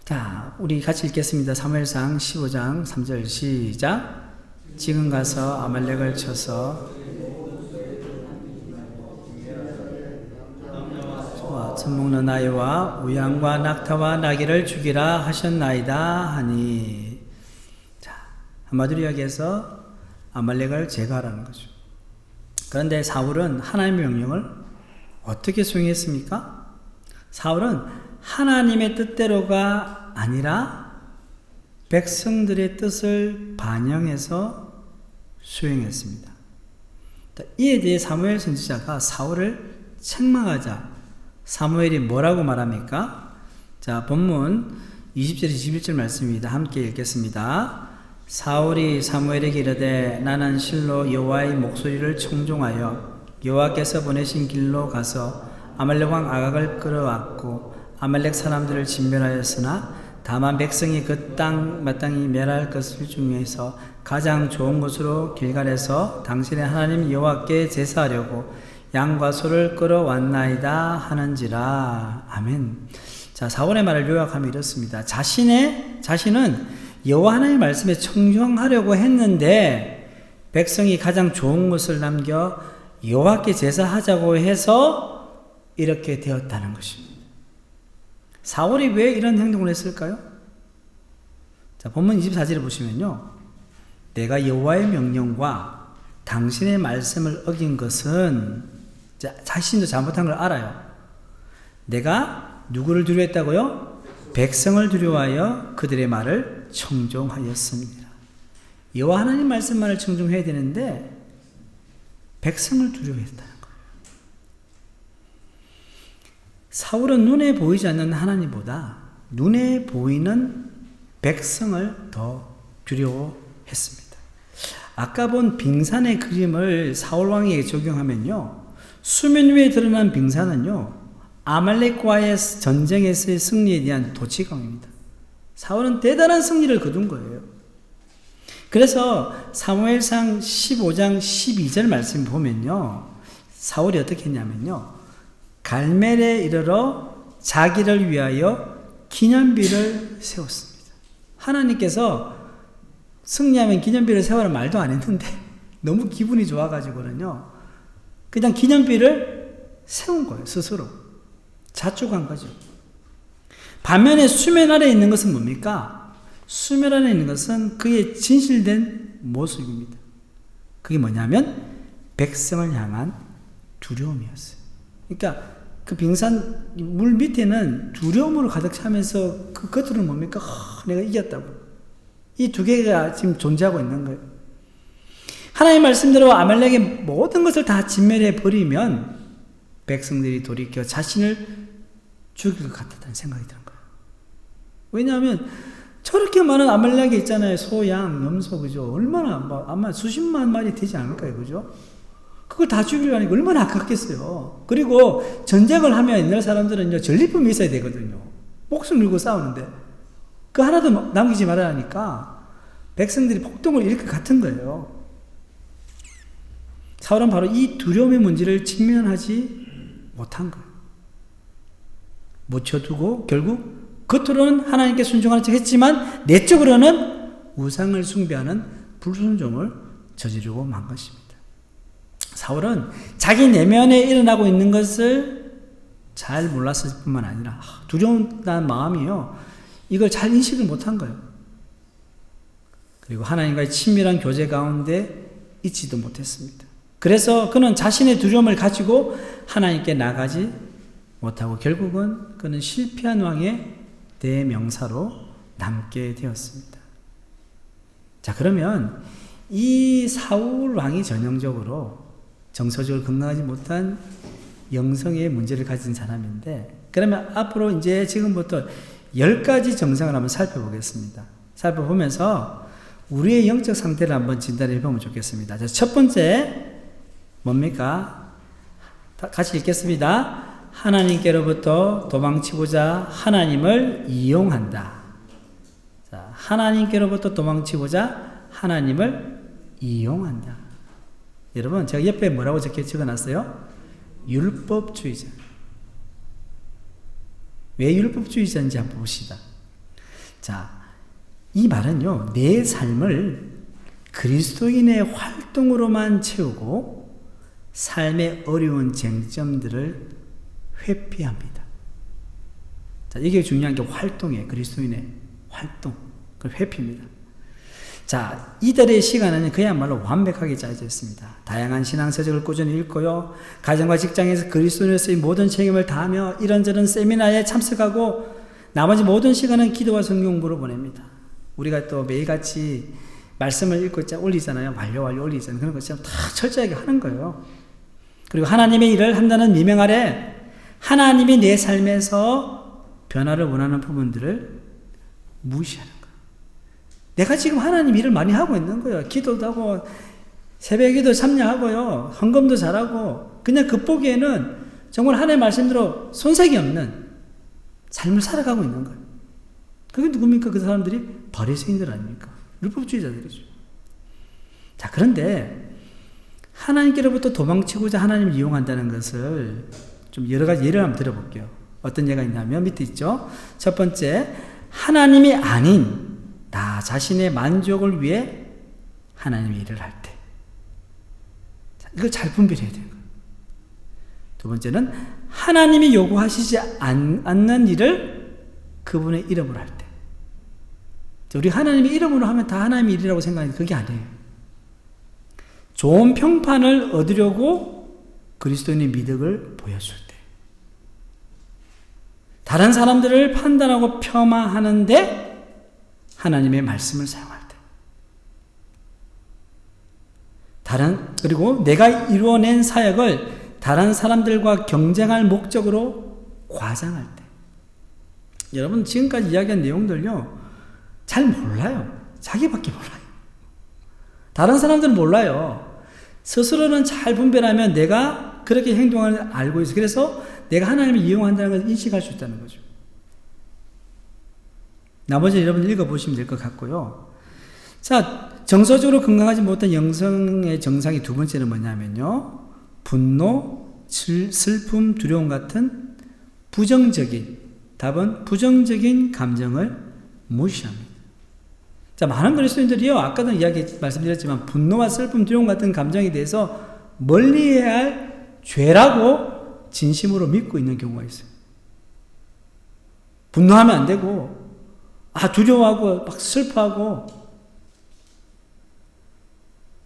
자, 우리 같이 읽겠습니다. 사무엘상 15장 3절 시작. 지금 가서 아말렉을 쳐서 젖먹는 아이와 우양과 낙타와 나귀를 죽이라 하셨나이다 하니. 자, 한마디로 이야기해서 아말렉을 제거하라는 거죠. 그런데 사울은 하나님의 명령을 어떻게 수행했습니까? 사울은 하나님의 뜻대로가 아니라 백성들의 뜻을 반영해서 수행했습니다. 이에 대해 사무엘 선지자가 사울을 책망하자 사무엘이 뭐라고 말합니까? 자, 본문 20절 21절 말씀입니다. 함께 읽겠습니다. 사울이 사무엘에게 이르되 나는 실로 여호와의 목소리를 청종하여 여호와께서 보내신 길로 가서 아말렉 왕 아각을 끌어왔고 아말렉 사람들을 진멸하였으나 다만 백성이 그 땅 마땅히 멸할 것을 중에서 가장 좋은 곳으로 길갈에서 당신의 하나님 여호와께 제사하려고 양과 소를 끌어왔나이다 하는지라. 아멘. 자, 사울의 말을 요약하면 이렇습니다. 자신은 여호와 하나님의 말씀에 청종하려고 했는데 백성이 가장 좋은 것을 남겨 여호와께 제사하자고 해서 이렇게 되었다는 것입니다. 사울이 왜 이런 행동을 했을까요? 자, 본문 24절을 보시면요. 내가 여호와의 명령과 당신의 말씀을 어긴 것은, 자신도 잘못한 걸 알아요. 내가 누구를 두려워했다고요? 백성을 두려워하여 그들의 말을 청종하였습니다. 여호와 하나님 말씀만을 청종해야 되는데 백성을 두려워했다는 거예요. 사울은 눈에 보이지 않는 하나님보다 눈에 보이는 백성을 더 두려워했습니다. 아까 본 빙산의 그림을 사울 왕에게 적용하면요, 수면 위에 드러난 빙산은요, 아말렉과의 전쟁에서의 승리에 대한 도치감입니다. 사울은 대단한 승리를 거둔 거예요. 그래서 사무엘상 15장 12절 말씀 보면요, 사울이 어떻게 했냐면요, 갈멜에 이르러 자기를 위하여 기념비를 세웠습니다. 하나님께서 승리하면 기념비를 세워라 말도 안 했는데 너무 기분이 좋아가지고는요, 그냥 기념비를 세운 거예요. 스스로 자축한 거죠. 반면에 수면 아래에 있는 것은 뭡니까? 수면 아래에 있는 것은 그의 진실된 모습입니다. 그게 뭐냐면 백성을 향한 두려움이었어요. 그러니까 그 빙산 물 밑에는 두려움으로 가득 차면서 그 겉으로는 뭡니까? 내가 이겼다고. 이 두 개가 지금 존재하고 있는 거예요. 하나님 말씀대로 아말렉의 모든 것을 다 진멸해 버리면 백성들이 돌이켜 자신을 죽일 것 같다는 생각이 드는 거예요. 왜냐하면 저렇게 많은 아말렉이 있잖아요. 소, 양, 염소, 그죠? 얼마나, 아마 수십만 마리 되지 않을까요? 그죠? 그걸 다 죽이려니까 얼마나 아깝겠어요. 그리고 전쟁을 하면 옛날 사람들은 전리품이 있어야 되거든요. 목숨 걸고 싸우는데 그 하나도 남기지 말아야 하니까 백성들이 폭동을 일으킬 것 같은 거예요. 사울은 바로 이 두려움의 문제를 직면하지 못한 거예요. 묻혀두고 결국 겉으로는 하나님께 순종하는 척 했지만 내적으로는 우상을 숭배하는 불순종을 저지르고 만 것입니다. 사울은 자기 내면에 일어나고 있는 것을 잘 몰랐을 뿐만 아니라 두려운다는 마음이요, 이걸 잘 인식을 못한 거예요. 그리고 하나님과의 친밀한 교제 가운데 있지도 못했습니다. 그래서 그는 자신의 두려움을 가지고 하나님께 나가지 못하고 결국은 그는 실패한 왕의 대명사로 남게 되었습니다. 자, 그러면 이 사울 왕이 전형적으로 정서적으로 건강하지 못한 영성의 문제를 가진 사람인데, 그러면 앞으로 이제 지금부터 10가지 정상을 한번 살펴보겠습니다. 살펴보면서 우리의 영적 상태를 한번 진단해 보면 좋겠습니다. 자, 첫 번째 뭡니까? 같이 읽겠습니다. 하나님께로부터 도망치고자 하나님을 이용한다. 자, 하나님께로부터 도망치고자 하나님을 이용한다. 여러분, 제가 옆에 뭐라고 적어놨어요? 율법주의자. 왜 율법주의자인지 한번 봅시다. 자, 이 말은요, 내 삶을 그리스도인의 활동으로만 채우고 삶의 어려운 쟁점들을 회피합니다. 자, 이게 중요한 게 활동이에요. 그리스도인의 활동. 그 회피입니다. 자, 이달의 시간은 그야말로 완벽하게 짜여져 있습니다. 다양한 신앙서적을 꾸준히 읽고요. 가정과 직장에서 그리스도인으로서의 모든 책임을 다하며 이런저런 세미나에 참석하고 나머지 모든 시간은 기도와 성경 공부로 보냅니다. 우리가 또 매일같이 말씀을 읽고 올리잖아요. 완료 올리잖아요. 그런 것처럼 다 철저하게 하는 거예요. 그리고 하나님의 일을 한다는 미명 아래 하나님이 내 삶에서 변화를 원하는 부분들을 무시하는 거예요. 내가 지금 하나님 일을 많이 하고 있는 거예요. 기도도 하고 새벽에도 참여하고요. 헌금도 잘하고 그냥 겉보기에는 정말 하나님의 말씀대로 손색이 없는 삶을 살아가고 있는 거예요. 그게 누굽니까? 그 사람들이 바리새인들 아닙니까? 율법주의자들이죠. 자, 그런데 하나님께로부터 도망치고자 하나님을 이용한다는 것을 좀 여러 가지 예를 한번 들어볼게요. 어떤 예가 있냐면 밑에 있죠. 첫 번째, 하나님이 아닌 나 자신의 만족을 위해 하나님의 일을 할 때. 자, 이걸 잘 분별해야 돼요. 두 번째는 하나님이 요구하시지 않는 일을 그분의 이름으로 할 때. 우리 하나님의 이름으로 하면 다 하나님의 일이라고 생각하는데 그게 아니에요. 좋은 평판을 얻으려고 그리스도인의 미덕을 보여줄 때. 다른 사람들을 판단하고 폄하하는데 하나님의 말씀을 사용할 때. 그리고 내가 이루어낸 사역을 다른 사람들과 경쟁할 목적으로 과장할 때. 여러분 지금까지 이야기한 내용들요 잘 몰라요. 자기밖에 몰라요. 다른 사람들은 몰라요. 스스로는 잘 분별하면 내가 그렇게 행동하는 걸 알고 있어요. 그래서 내가 하나님을 이용한다는 걸 인식할 수 있다는 거죠. 나머지 여러분 읽어보시면 될 것 같고요. 자, 정서적으로 건강하지 못한 영성의 정상이 두 번째는 뭐냐면요. 분노, 슬픔, 두려움 같은 답은 부정적인 감정을 무시합니다. 자, 많은 그리스도인들이요, 아까도 말씀드렸지만 분노와 슬픔, 두려움 같은 감정에 대해서 멀리해야 할 죄라고 진심으로 믿고 있는 경우가 있어요. 분노하면 안 되고, 두려워하고 막 슬퍼하고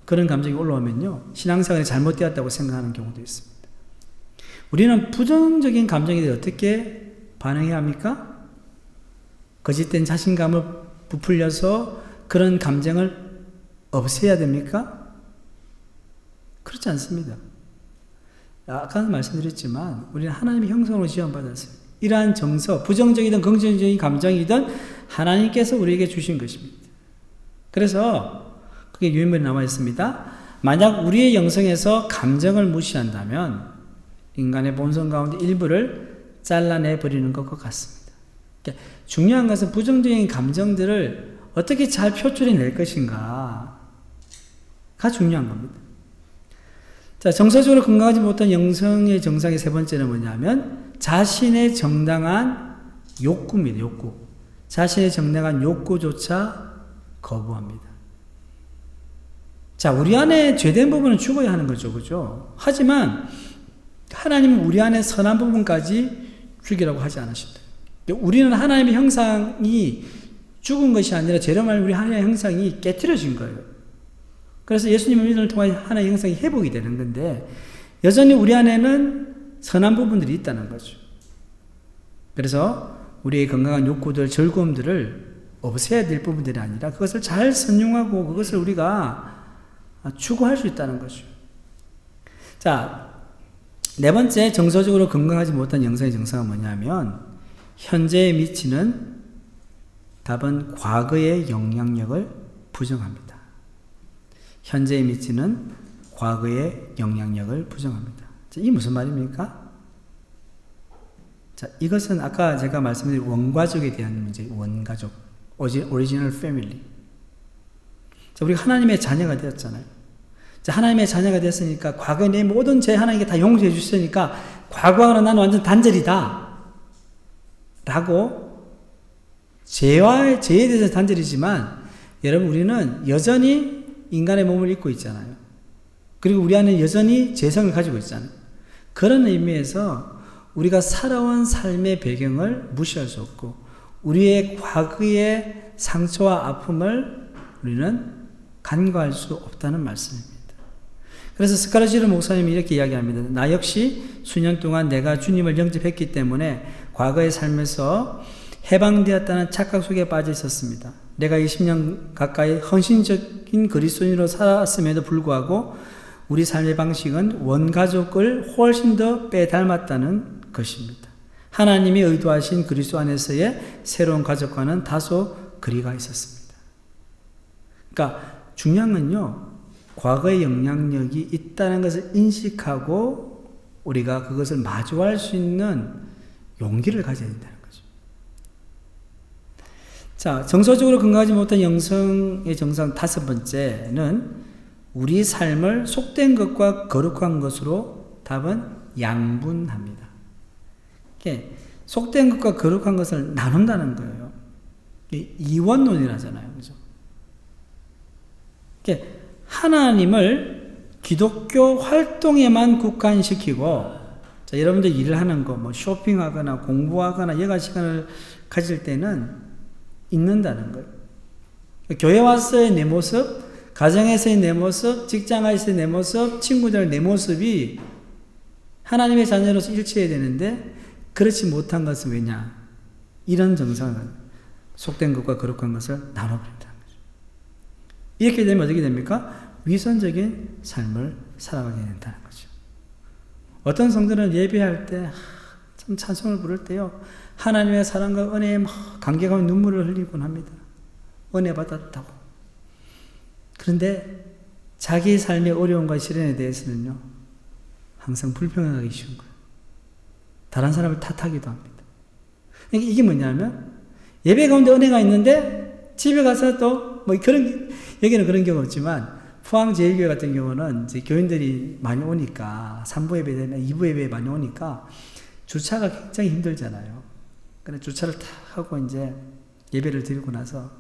그런 감정이 올라오면요, 신앙생활이 잘못되었다고 생각하는 경우도 있습니다. 우리는 부정적인 감정에 대해 어떻게 반응해야 합니까? 거짓된 자신감을 부풀려서 그런 감정을 없애야 됩니까? 그렇지 않습니다. 아까도 말씀드렸지만 우리는 하나님의 형상으로 지원받았어요. 이러한 정서, 부정적이든 긍정적인 감정이든 하나님께서 우리에게 주신 것입니다. 그래서 그게 유인물에 나와 있습니다. 만약 우리의 영성에서 감정을 무시한다면 인간의 본성 가운데 일부를 잘라내버리는 것과 같습니다. 그러니까 중요한 것은 부정적인 감정들을 어떻게 잘 표출해낼 것인가가 중요한 겁니다. 자, 정서적으로 건강하지 못한 영성의 정상의 세 번째는 뭐냐면 자신의 정당한 욕구입니다. 욕구. 자신의 정당한 욕구조차 거부합니다. 자, 우리 안에 죄된 부분은 죽어야 하는 거죠. 그죠? 하지만 하나님은 우리 안에 선한 부분까지 죽이라고 하지 않으신다. 우리는 하나님의 형상이 죽은 것이 아니라 죄로 말하면 우리 하나님의 형상이 깨트려진 거예요. 그래서 예수님의 믿음을 통해 하나님의 형상이 회복이 되는 건데 여전히 우리 안에는 선한 부분들이 있다는 거죠. 그래서 우리의 건강한 욕구들, 즐거움들을 없애야 될 부분들이 아니라 그것을 잘 선용하고 그것을 우리가 추구할 수 있다는 거죠. 자, 네 번째 정서적으로 건강하지 못한 영성의 정상은 뭐냐면 현재에 미치는 답은 과거의 영향력을 부정합니다. 현재에 미치는 과거의 영향력을 부정합니다. 자, 이게 무슨 말입니까? 자, 이것은 아까 제가 말씀드린 원가족에 대한 문제, 원가족, 오리지널 패밀리. 자, 우리가 하나님의 자녀가 되었잖아요. 자, 하나님의 자녀가 됐으니까 과거에 내 모든 죄 하나님께 다 용서해 주셨으니까 과거와는 나는 완전 단절이다 라고 죄에 대해서 단절이지만 여러분 우리는 여전히 인간의 몸을 입고 있잖아요. 그리고 우리 안에 여전히 죄성을 가지고 있잖아요. 그런 의미에서 우리가 살아온 삶의 배경을 무시할 수 없고 우리의 과거의 상처와 아픔을 우리는 간과할 수 없다는 말씀입니다. 그래서 스카르시르 목사님이 이렇게 이야기합니다. 나 역시 수년 동안 내가 주님을 영접했기 때문에 과거의 삶에서 해방되었다는 착각 속에 빠져 있었습니다. 내가 20년 가까이 헌신적인 그리스도인으로 살았음에도 불구하고 우리 삶의 방식은 원가족을 훨씬 더 빼닮았다는 것입니다. 하나님이 의도하신 그리스도 안에서의 새로운 가족과는 다소 거리가 있었습니다. 그러니까 중요한 건요, 과거의 영향력이 있다는 것을 인식하고 우리가 그것을 마주할 수 있는 용기를 가져야 된다는 거죠. 자, 정서적으로 건강하지 못한 영성의 정상 5번째는 우리 삶을 속된 것과 거룩한 것으로 답은 양분합니다. 속된 것과 거룩한 것을 나눈다는 거예요. 이원론이라잖아요. 그죠? 하나님을 기독교 활동에만 국한시키고, 자, 여러분들 일을 하는 거, 뭐 쇼핑하거나 공부하거나 여가 시간을 가질 때는 잊는다는 거예요. 교회 와서의 내 모습, 가정에서의 내 모습, 직장에서의 내 모습, 친구들의 내 모습이 하나님의 자녀로서 일치해야 되는데 그렇지 못한 것은 왜냐? 이런 정상은 속된 것과 거룩한 것을 나눠버린다는 거죠. 이렇게 되면 어떻게 됩니까? 위선적인 삶을 살아가게 된다는 거죠. 어떤 성도는 예배할 때 참 찬송을 부를 때요, 하나님의 사랑과 은혜에 막 감격하며 눈물을 흘리곤 합니다. 은혜 받았다고. 그런데 자기 삶의 어려움과 시련에 대해서는요, 항상 불평하기 쉬운 거예요. 다른 사람을 탓하기도 합니다. 이게 뭐냐면, 예배 가운데 은혜가 있는데 집에 가서 또 뭐 그런, 여기는 그런 경우 없지만 포항제일교회 같은 경우는 이제 교인들이 많이 오니까 3부 예배나 2부 예배에 많이 오니까 주차가 굉장히 힘들잖아요. 그래 주차를 탁 하고 이제 예배를 드리고 나서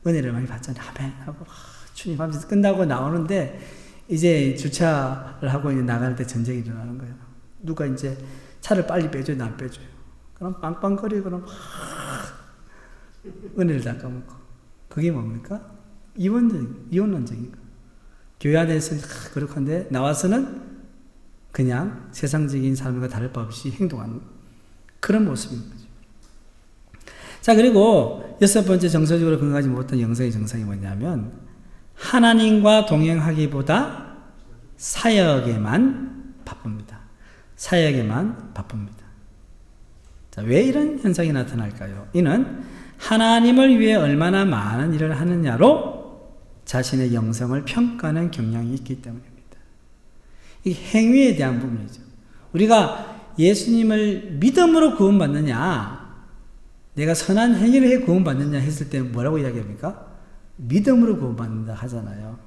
은혜를 많이 받잖아요. 아멘 하고 주님 하면서 끝나고 나오는데 이제 주차를 하고 이제 나갈 때 전쟁이 일어나는 거예요. 누가 이제 차를 빨리 빼줘요, 안 빼줘요. 그럼 빵빵거리고 그럼 은혜를 닦아먹고. 그게 뭡니까? 이원론적인 거. 교회 안에서는 거룩한데 나와서는 그냥 세상적인 삶과 다를 바 없이 행동하는 그런 모습인 거죠. 자, 그리고 6번째 정서적으로 건강하지 못한 영성의 정상이 뭐냐면 하나님과 동행하기보다 사역에만 바쁩니다. 사역에만 바쁩니다. 자, 왜 이런 현상이 나타날까요? 이는 하나님을 위해 얼마나 많은 일을 하느냐로 자신의 영성을 평가하는 경향이 있기 때문입니다. 이 행위에 대한 부분이죠. 우리가 예수님을 믿음으로 구원받느냐, 내가 선한 행위를 해 구원받느냐 했을 때 뭐라고 이야기합니까? 믿음으로 구원받는다 하잖아요.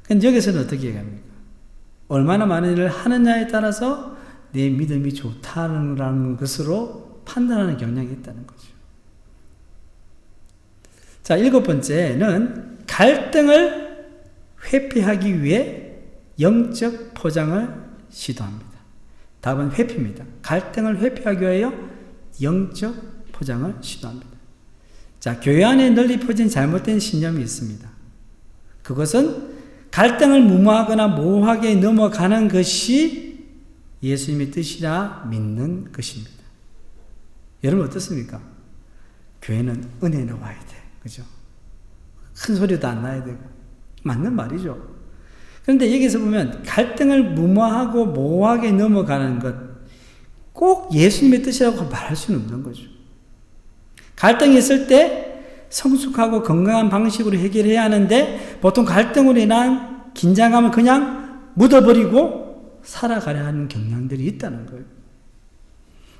근데 여기서는 어떻게 얘기합니까? 얼마나 많은 일을 하느냐에 따라서 내 믿음이 좋다는 것으로 판단하는 경향이 있다는 거죠. 자, 7번째는 갈등을 회피하기 위해 영적 포장을 시도합니다. 답은 회피입니다. 갈등을 회피하기 위하여 영적 포장을 시도합니다. 자, 교회 안에 널리 퍼진 잘못된 신념이 있습니다. 그것은 갈등을 무모하거나 모호하게 넘어가는 것이 예수님의 뜻이라 믿는 것입니다. 여러분 어떻습니까? 교회는 은혜 나와야 돼. 그죠? 큰 소리도 안 나야 되고. 맞는 말이죠. 그런데 여기서 보면 갈등을 무모하고 모호하게 넘어가는 것, 꼭 예수님의 뜻이라고 말할 수는 없는 거죠. 갈등이 있을 때 성숙하고 건강한 방식으로 해결해야 하는데 보통 갈등으로 인한 긴장감을 그냥 묻어버리고 살아가려 하는 경향들이 있다는 거예요.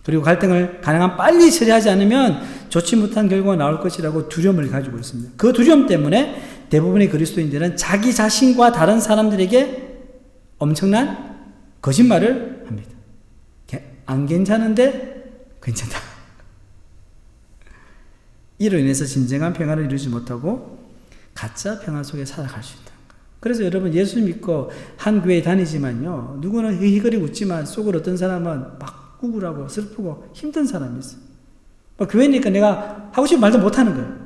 그리고 갈등을 가능한 빨리 처리하지 않으면 좋지 못한 결과가 나올 것이라고 두려움을 가지고 있습니다. 그 두려움 때문에 대부분의 그리스도인들은 자기 자신과 다른 사람들에게 엄청난 거짓말을 합니다. 안 괜찮은데 괜찮다. 이로 인해서 진정한 평안을 이루지 못하고 가짜 평안 속에 살아갈 수 있다는 거예요. 그래서 여러분 예수 믿고 한 교회에 다니지만요, 누구는 히히거리 웃지만 속으로 어떤 사람은 막 우울하고 슬프고 힘든 사람이 있어요. 교회니까 내가 하고 싶은 말도 못하는 거예요.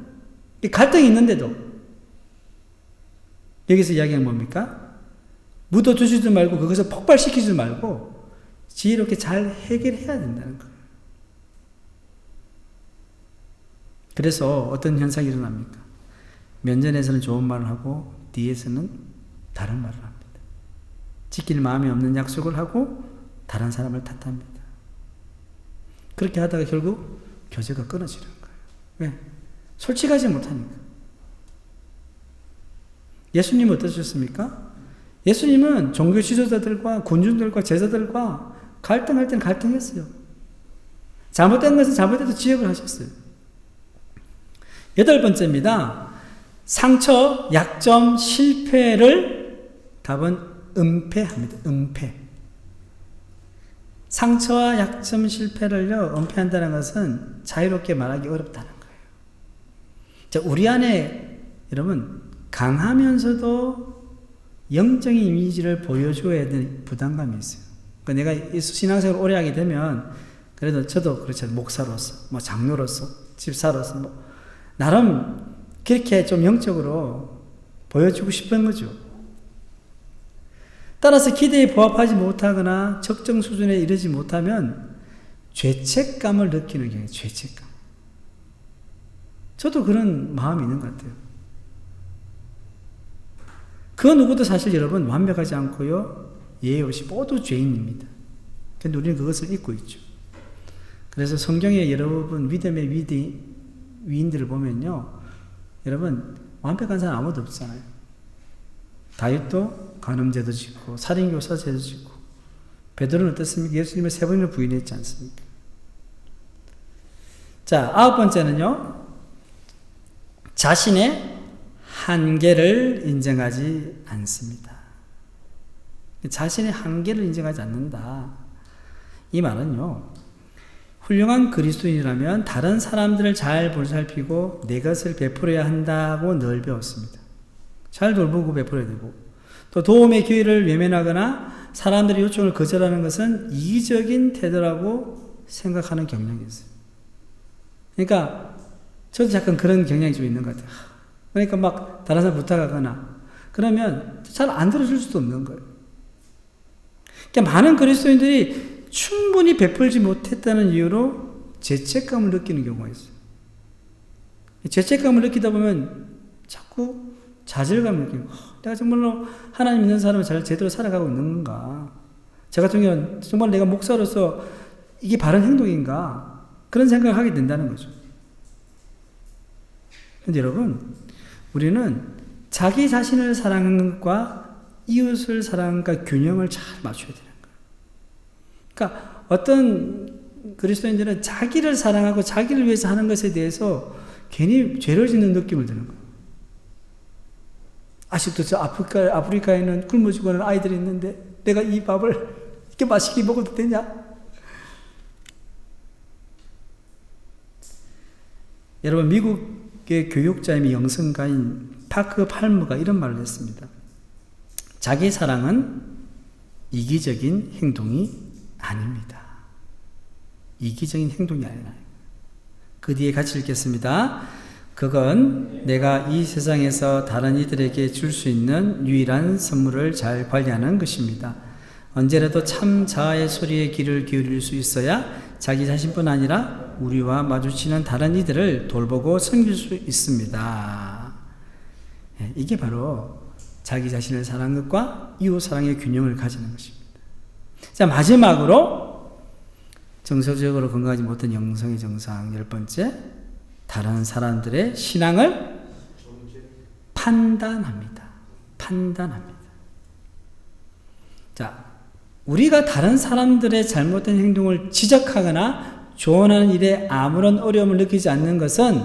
갈등이 있는데도. 여기서 이야기는 뭡니까? 묻어두지도 말고 그것을 폭발시키지 말고 지혜롭게 잘 해결해야 된다는 거예요. 그래서 어떤 현상이 일어납니까? 면전에서는 좋은 말을 하고 뒤에서는 다른 말을 합니다. 지킬 마음이 없는 약속을 하고 다른 사람을 탓합니다. 그렇게 하다가 결국 교제가 끊어지는 거예요. 왜? 솔직하지 못하니까. 예수님은 어떠셨습니까? 예수님은 종교 지도자들과 군중들과 제자들과 갈등할 때는 갈등했어요. 잘못된 것은 잘못해도 지적을 하셨어요. 8번째입니다. 상처, 약점, 실패를 답은 은폐합니다. 은폐. 상처와 약점, 실패를요, 은폐한다는 것은 자유롭게 말하기 어렵다는 거예요. 자, 우리 안에 여러분 강하면서도 영적인 이미지를 보여줘야 되는 부담감이 있어요. 그러니까 내가 신앙생활 오래 하게 되면 그래도 저도 그렇죠. 목사로서, 장로로서, 집사로서 나름 그렇게 좀 영적으로 보여주고 싶은 거죠. 따라서 기대에 부합하지 못하거나 적정 수준에 이르지 못하면 죄책감을 느끼는 경우에 죄책감. 저도 그런 마음이 있는 것 같아요. 그 누구도 사실 여러분 완벽하지 않고요. 예의 없이 모두 죄인입니다. 그런데 우리는 그것을 잊고 있죠. 그래서 성경에 여러분 믿음의 위인들을 보면요. 여러분 완벽한 사람 아무도 없잖아요. 다윗도 간음죄도 짓고 살인교사죄도 짓고 베드로는 어떻습니까? 예수님을 3번이나 부인했지 않습니까? 자, 9번째는요. 자신의 한계를 인정하지 않습니다. 자신의 한계를 인정하지 않는다. 이 말은요. 훌륭한 그리스도인이라면 다른 사람들을 잘 보살피고 내 것을 베풀어야 한다고 늘 배웠습니다. 잘 돌보고 베풀어야 되고 또 도움의 기회를 외면하거나 사람들의 요청을 거절하는 것은 이기적인 태도라고 생각하는 경향이 있어요. 그러니까 저도 약간 그런 경향이 좀 있는 것 같아요. 그러니까 막 다른 사람 부탁하거나 그러면 잘 안 들어줄 수도 없는 거예요. 그러니까 많은 그리스도인들이 충분히 베풀지 못했다는 이유로 죄책감을 느끼는 경우가 있어요. 죄책감을 느끼다 보면 자꾸 좌절감을 느끼고 내가 정말로 하나님 믿는 사람을 잘 제대로 살아가고 있는 건가? 저 같은 경우는 정말 내가 목사로서 이게 바른 행동인가? 그런 생각을 하게 된다는 거죠. 근데 여러분, 우리는 자기 자신을 사랑하는 것과 이웃을 사랑하는 것과 균형을 잘 맞춰야 되는 거예요. 그러니까 어떤 그리스도인들은 자기를 사랑하고 자기를 위해서 하는 것에 대해서 괜히 죄를 짓는 느낌을 드는 거예요. 아직도 저 아프리카에는 굶어 죽어가는 아이들이 있는데 내가 이 밥을 이렇게 맛있게 먹어도 되냐? 여러분, 미국의 교육자이며 영성가인 파크 팔무가 이런 말을 했습니다. 자기 사랑은 이기적인 행동이 아닙니다. 이기적인 행동이 아니라. 그 뒤에 같이 읽겠습니다. 그건 내가 이 세상에서 다른 이들에게 줄 수 있는 유일한 선물을 잘 관리하는 것입니다. 언제라도 참 자아의 소리에 귀를 기울일 수 있어야 자기 자신뿐 아니라 우리와 마주치는 다른 이들을 돌보고 섬길 수 있습니다. 이게 바로 자기 자신을 사랑하는 것과 이웃 사랑의 균형을 가지는 것입니다. 자, 마지막으로 정서적으로 건강하지 못한 영성의 정상 10번째, 다른 사람들의 신앙을 판단합니다. 판단합니다. 자, 우리가 다른 사람들의 잘못된 행동을 지적하거나 조언하는 일에 아무런 어려움을 느끼지 않는 것은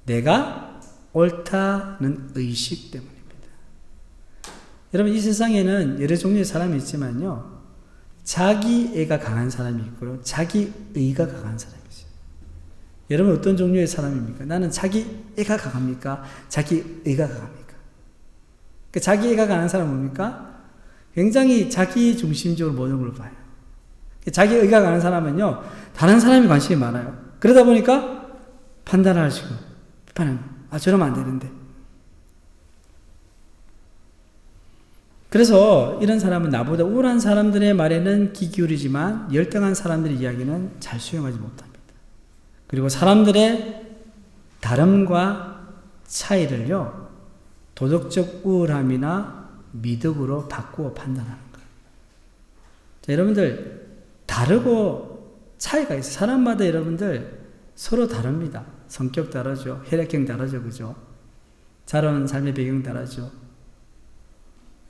내가 옳다는 의식 때문입니다. 여러분, 이 세상에는 여러 종류의 사람이 있지만요, 자기애가 강한 사람이 있고요, 자기의가 강한 사람이 있어요. 여러분 어떤 종류의 사람입니까? 나는 자기애가 강합니까? 자기의가 강합니까? 그 자기애가 강한 사람은 뭡니까? 굉장히 자기 중심적으로 모든 걸 봐요. 자기의가 강한 사람은요, 다른 사람이 관심이 많아요. 그러다 보니까 판단을 하시고, 비판하는, 저러면 안 되는데. 그래서 이런 사람은 나보다 우월한 사람들의 말에는 귀 기울이지만 열등한 사람들의 이야기는 잘 수용하지 못합니다. 그리고 사람들의 다름과 차이를요, 도덕적 우월함이나 미덕으로 바꾸어 판단하는 거예요. 자, 여러분들, 다르고 차이가 있어요. 사람마다 여러분들 서로 다릅니다. 성격 다르죠. 혈액형 다르죠. 그죠? 자라온 삶의 배경 다르죠.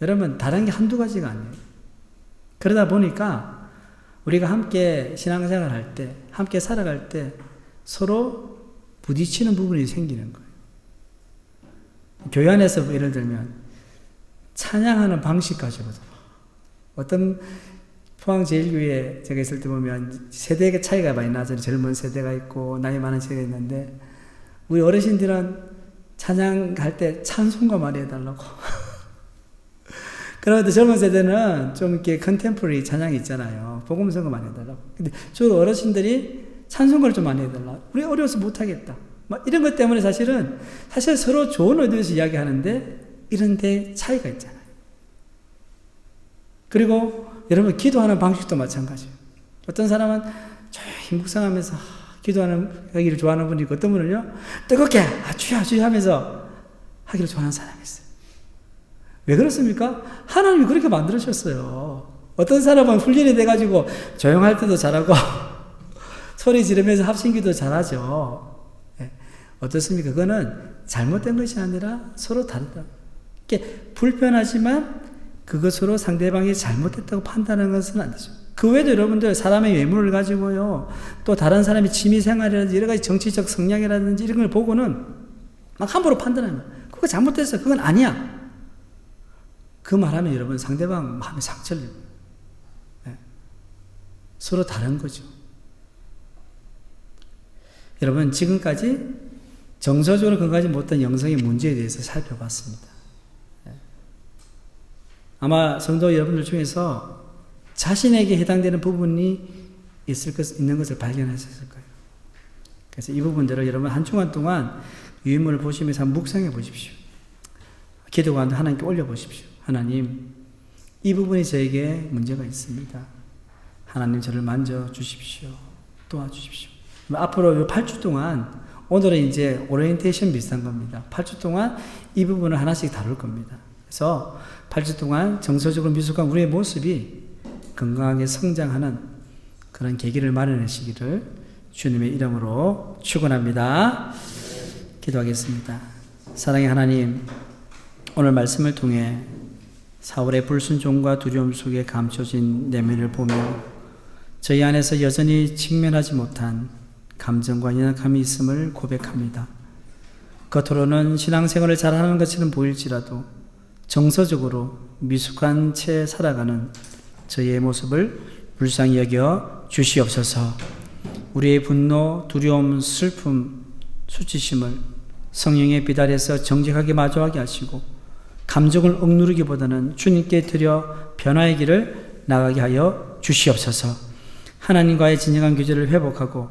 여러분, 다른 게 한두 가지가 아니에요. 그러다 보니까 우리가 함께 신앙생활 할 때, 함께 살아갈 때 서로 부딪히는 부분이 생기는 거예요. 교회 안에서 예를 들면 찬양하는 방식 가지고도 어떤 포항제일교회에 제가 있을 때 보면 세대의 차이가 많이 나죠. 젊은 세대가 있고 나이 많은 세대가 있는데 우리 어르신들은 찬양할 때 찬송가 많이 해달라고. 그런데 젊은 세대는 좀 이렇게 컨템포러리 찬양이 있잖아요. 복음성가 많이 해달라고. 근데 저 어르신들이 찬송가를 좀 많이 해달라고. 우리 어려워서 못하겠다. 막 이런 것 때문에 사실 서로 좋은 의도에서 이야기하는데 이런 데 차이가 있잖아요. 그리고 여러분 기도하는 방식도 마찬가지예요. 어떤 사람은 조용히 묵상하면서 기도하기를 좋아하는 분이 있고 어떤 분은요 뜨겁게 주여 하면서 하기를 좋아하는 사람이 있어요. 왜 그렇습니까? 하나님이 그렇게 만들으셨어요. 어떤 사람은 훈련이 돼가지고 조용할 때도 잘하고 소리 지르면서 합심기도 잘하죠. 네. 어떻습니까? 그거는 잘못된 것이 아니라 서로 다르다. 이게 불편하지만 그것으로 상대방이 잘못됐다고 판단하는 것은 안 되죠. 그 외에도 여러분들 사람의 외모를 가지고요, 또 다른 사람의 취미생활이라든지 여러 가지 정치적 성향이라든지 이런 걸 보고는 막 함부로 판단하는 거예요. 그거 잘못됐어. 그건 아니야. 그 말하면 여러분 상대방 마음에 상처를 입어요. 네. 서로 다른 거죠. 여러분 지금까지 정서적으로 근거하지 못한 영성의 문제에 대해서 살펴봤습니다. 아마 성도 여러분들 중에서 자신에게 해당되는 부분이 있는 것을 발견하셨을 거예요. 그래서 이 부분들을 여러분 한 주간 동안 유인물을 보시면서 한번 묵상해 보십시오. 기도가 하나님께 올려보십시오. 하나님, 이 부분이 저에게 문제가 있습니다. 하나님 저를 만져주십시오. 도와주십시오. 앞으로 이 8주 동안, 오늘은 이제 오리엔테이션 비슷한 겁니다. 8주 동안 이 부분을 하나씩 다룰 겁니다. 그래서 8주 동안 정서적으로 미숙한 우리의 모습이 건강하게 성장하는 그런 계기를 마련하시기를 주님의 이름으로 축원합니다. 기도하겠습니다. 사랑의 하나님, 오늘 말씀을 통해 사울의 불순종과 두려움 속에 감춰진 내면을 보며 저희 안에서 여전히 직면하지 못한 감정과 연약함이 있음을 고백합니다. 겉으로는 신앙생활을 잘하는 것처럼 보일지라도 정서적으로 미숙한 채 살아가는 저희의 모습을 불쌍히 여겨 주시옵소서. 우리의 분노, 두려움, 슬픔, 수치심을 성령의 비달에서 정직하게 마주하게 하시고 감정을 억누르기보다는 주님께 드려 변화의 길을 나가게 하여 주시옵소서. 하나님과의 진정한 교제를 회복하고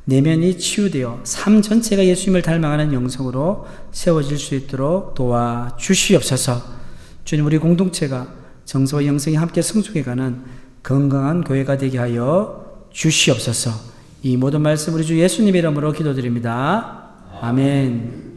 내면이 치유되어 삶 전체가 예수님을 닮아가는 영성으로 세워질 수 있도록 도와주시옵소서. 주님, 우리 공동체가 정서와 영성이 함께 성숙해가는 건강한 교회가 되게 하여 주시옵소서. 이 모든 말씀 우리 주 예수님의 이름으로 기도드립니다. 아멘.